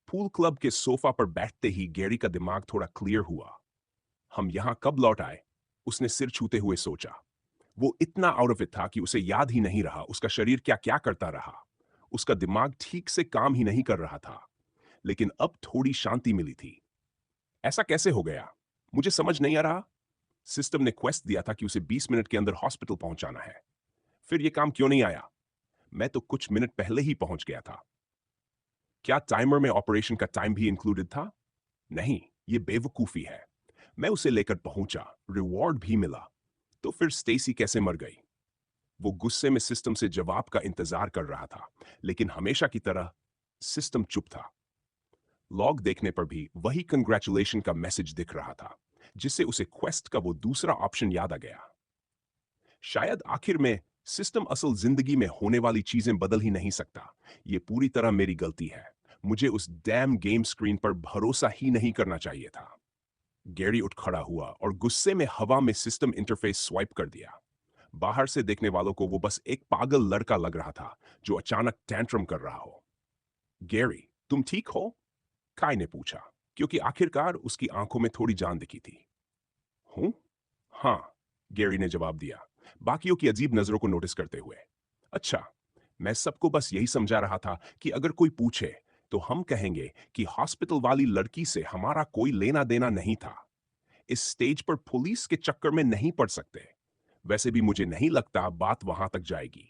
पूल क्लब के सोफा पर बैठते ही गैरी का दिमाग थोड़ा क्लियर हुआ। हम यहां कब लौट आए? उसने सिर छूते हुए सोचा। वो इतना आउट ऑफ इट था कि उसे याद ही नहीं रहा उसका शरीर क्या क्या करता रहा। उसका दिमाग ठीक से काम ही नहीं कर रहा था। लेकिन अब थोड़ी शांति मिली थी। ऐसा कैसे हो गया? मुझे समझ नहीं आ रहा। सिस्टम ने क्वेस्ट दिया था कि उसे 20 मिनट के अंदर हॉस्पिटल पहुंचाना है। फिर ये काम क्यों नहीं आया? मैं तो कुछ मिनट पहले ही पहुंच गया था। क्या टाइमर में ऑपरेशन का टाइम भी इंक्लूडेड था? नहीं, ये बेवकूफी है। मैं उसे लेकर पहुंचा, रिवॉर्ड भी मिला। तो फिर स्टेसी कैसे मर गई? वो गुस्से में सिस्टम से जवाब का इंतजार कर रहा था, लेकिन हमेशा की तरह सिस्टम चुप था। लॉग देखने पर भी वही कंग्रेचुलेशन का मैसेज दिख रहा था, जिससे उसे क्वेस्ट का वो दूसरा ऑप्शन याद आ गया। शायद आखिर में सिस्टम असल जिंदगी में होने वाली चीजें बदल ही नहीं सकता। ये पूरी तरह मेरी गलती है। मुझे उस डैम गेम स्क्रीन पर भरोसा ही नहीं करना चाहिए था। गैरी उठ खड़ा हुआ और गुस्से में हवा में सिस्टम इंटरफेस स्वाइप कर दिया। बाहर से देखने वालों को वो बस एक पागल लड़का लग रहा था जो अचानक टैंट्रम कर रहा हो। गैरी, तुम ठीक हो? काय ने पूछा, क्योंकि आखिरकार उसकी आंखों में थोड़ी जान दिखी थी। हूं? हाँ, गैरी ने जवाब दिया, बाकियों की अजीब नजरों को नोटिस करते हुए। अच्छा, मैं सबको बस यही समझा रहा था कि अगर कोई पूछे तो हम कहेंगे कि हॉस्पिटल वाली लड़की से हमारा कोई लेना देना नहीं था। इस स्टेज पर पुलिस के चक्कर में नहीं पड़ सकते। वैसे भी मुझे नहीं लगता बात वहां तक जाएगी।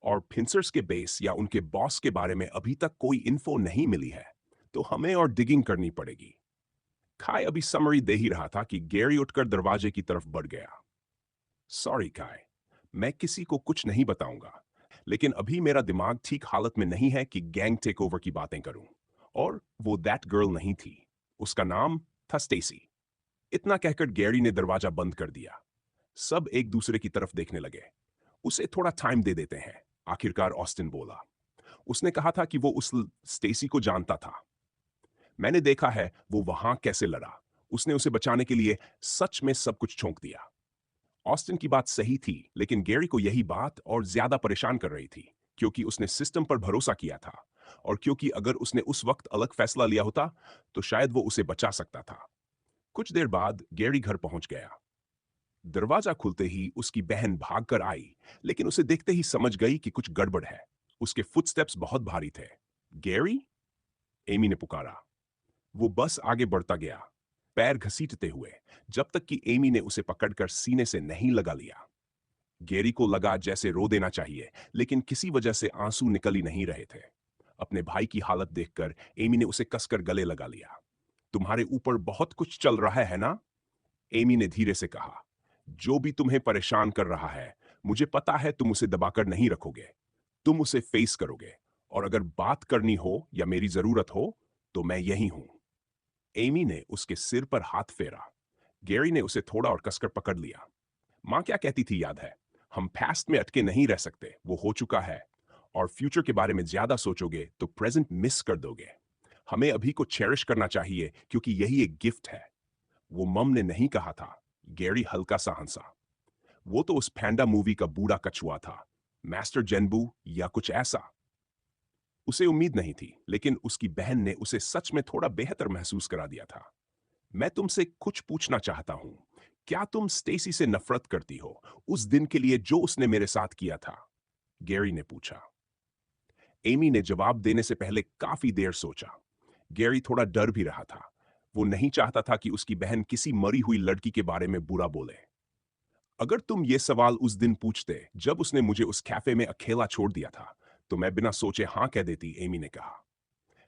और फिंसर्स के बेस या उनके बॉस के बारे में अभी तक कोई इन्फो नहीं मिली है, तो हमें और डिगिंग करनी पड़ेगी। काय अभी समरी दे ही रहा था कि गैरी उठकर दरवाजे की तरफ बढ़ गया। सॉरी काय, मैं किसी को कुछ नहीं बताऊंगा, लेकिन अभी मेरा दिमाग ठीक हालत में नहीं है कि गैंग टेक ओवर की बातें करूं। और वो दैट गर्ल नहीं थी। उसका नाम था स्टेसी। इतना कहकर गैरी ने दरवाजा बंद कर दिया। सब एक दूसरे की तरफ देखने लगे। उसे थोड़ा टाइम दे देते हैं, आखिरकार ऑस्टिन बोला। उसने कहा था कि वो उस स्टेसी को जानता था। मैंने देखा है वो वहां कैसे लड़ा। उसने उसे बचाने के लिए सच में सब कुछ झोंक दिया। ऑस्टिन की बात सही थी, लेकिन गैरी को यही बात और ज्यादा परेशान कर रही थी, क्योंकि उसने सिस्टम पर भरोसा किया था, और क्योंकि अगर उसने उस वक्त अलग फैसला लिया होता तो शायद वो उसे बचा सकता था। कुछ देर बाद गैरी घर पहुंच गया। दरवाजा खुलते ही उसकी बहन भागकर आई, लेकिन उसे देखते ही समझ गई कि कुछ गड़बड़ है। उसके फुटस्टेप्स बहुत भारी थे। गैरी? एमी ने पुकारा। वो बस आगे बढ़ता गया, पैर घसीटते हुए, जब तक कि एमी ने उसे पकड़कर सीने से नहीं लगा लिया। गैरी को लगा जैसे रो देना चाहिए, लेकिन किसी वजह से आंसू निकल ही नहीं रहे थे। अपने भाई की हालत देखकर एमी ने उसे कसकर गले लगा लिया। तुम्हारे ऊपर बहुत कुछ चल रहा है ना? एमी ने धीरे से कहा। जो भी तुम्हें परेशान कर रहा है, मुझे पता है तुम उसे दबाकर नहीं रखोगे। तुम उसे फेस करोगे, और अगर बात करनी हो या मेरी जरूरत हो तो मैं यही हूं। एमी ने उसके सिर पर हाथ फेरा। गैरी ने उसे थोड़ा और कसकर पकड़ लिया। माँ क्या कहती थी याद है? हम पास्ट में अटके नहीं रह सकते, वो हो चुका है। और फ्यूचर के बारे में ज्यादा सोचोगे तो प्रेजेंट मिस कर दोगे। हमें अभी को चेरिश करना चाहिए, क्योंकि यही एक गिफ्ट है। वो मम ने नहीं कहा था। गैरी हल्का सा हंसा। वो तो उस पैंडा मूवी का बूढ़ा कछुआ था, मास्टर जेनबू या कुछ ऐसा। उसे उम्मीद नहीं थी, लेकिन उसकी बहन ने उसे सच में थोड़ा बेहतर महसूस करा दिया था। मैं तुमसे कुछ पूछना चाहता हूं। क्या तुम स्टेसी से नफरत करती हो, उस दिन के लिए जो उसने मेरे साथ किया था? गैरी ने पूछा। एमी ने जवाब देने से पहले काफी देर सोचा। गैरी थोड़ा डर भी रहा था। वो नहीं चाहता था कि उसकी बहन किसी मरी हुई लड़की के बारे में बुरा बोले। अगर तुम ये सवाल उस दिन पूछते जब उसने मुझे उस कैफे में अकेला छोड़ दिया था, तो मैं बिना सोचे हाँ कह देती, एमी ने कहा।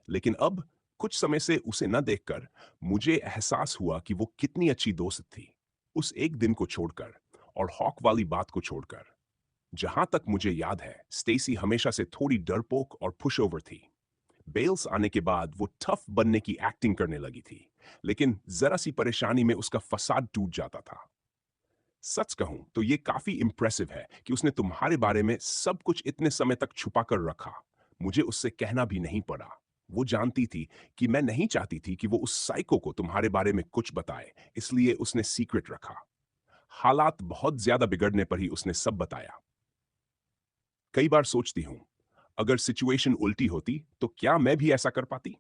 लेकिन अब कुछ समय से उसे न देखकर मुझे एहसास हुआ कि वो कितनी अच्छी दोस्त थी। उस एक दिन को छोड़कर और हॉक वाली बात को छोड़कर। जहां तक मुझे याद है, स्टेसी हमेशा से थोड़ी डरपोक और पुशओवर थी। बेल्स आने के बाद वो टफ बनने की एक्टिंग करने लगी थी, लेकिन जरा सी परेशानी में उसका फसाद टूट जाता था। सच कहूं तो ये काफी इंप्रेसिव है कि उसने तुम्हारे बारे में सब कुछ इतने समय तक छुपा कर रखा। मुझे उससे कहना भी नहीं पड़ा। वो जानती थी कि मैं नहीं चाहती थी कि वो उस साइको को तुम्हारे बारे में कुछ बताए, इसलिए उसने सीक्रेट रखा। हालात बहुत ज्यादा बिगड़ने पर ही उसने सब बताया। कई बार सोचती हूं, अगर सिचुएशन उल्टी होती तो क्या मैं भी ऐसा कर पाती?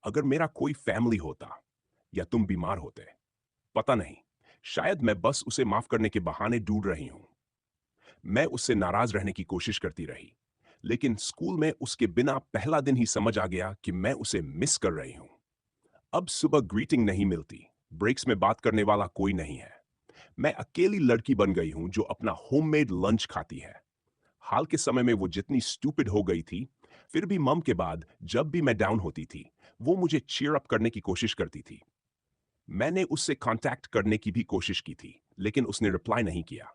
अगर मेरा कोई फैमिली होता या तुम बीमार होते, पता नहीं, शायद मैं बस उसे माफ करने के बहाने ढूंढ रही हूं। मैं उससे नाराज रहने की कोशिश करती रही, लेकिन स्कूल में उसके बिना पहला दिन ही समझ आ गया कि मैं उसे मिस कर रही हूं। अब सुबह ग्रीटिंग नहीं मिलती, ब्रेक्स में बात करने वाला कोई नहीं है। मैं अकेली लड़की बन गई हूं जो अपना होममेड लंच खाती है। हाल के समय में वो जितनी स्टूपिड हो गई थी, फिर भी मम के बाद जब भी मैं डाउन होती थी, वो मुझे चीयर अप करने की कोशिश करती थी। मैंने उससे कांटेक्ट करने की भी कोशिश की थी, लेकिन उसने रिप्लाई नहीं किया।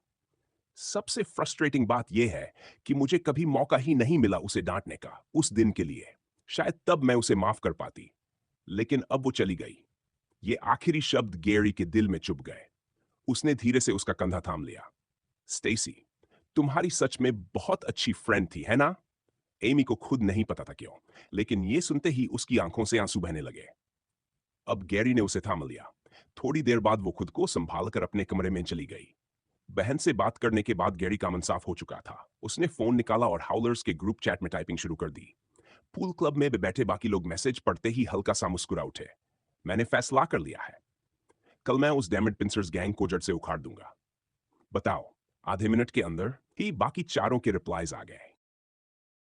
सबसे फ्रस्ट्रेटिंग बात यह है कि मुझे कभी मौका ही नहीं मिला उसे डांटने का उस दिन के लिए। शायद तब मैं उसे माफ कर पाती, लेकिन अब वो चली गई। ये आखिरी शब्द गैरी के दिल में चुभ गए। उसने धीरे से उसका कंधा थाम लिया। स्टेसी, तुम्हारी सच में बहुत अच्छी फ्रेंड थी, है ना? एमी को खुद नहीं पता था क्यों, लेकिन ये सुनते ही उसकी आंखों से आंसू बहने लगे। अब गैरी ने उसे थाम लिया। थोड़ी देर बाद वो खुद को संभाल कर अपने कमरे में चली गई। बहन से बात करने के बाद गैरी का मन साफ हो चुका था। उसने फोन निकाला और हाउलर्स के ग्रुप चैट में टाइपिंग शुरू कर दी। पूल क्लब में बैठे बाकी लोग मैसेज पढ़ते ही हल्का सा मुस्कुरा उठे। मैंने फैसला कर लिया है, कल मैं उस डैमेड पिंसर्स गैंग को जड़ से उखाड़ दूंगा। बताओ। आधे मिनट के अंदर ही बाकी चारों के रिप्लाईज आ गए।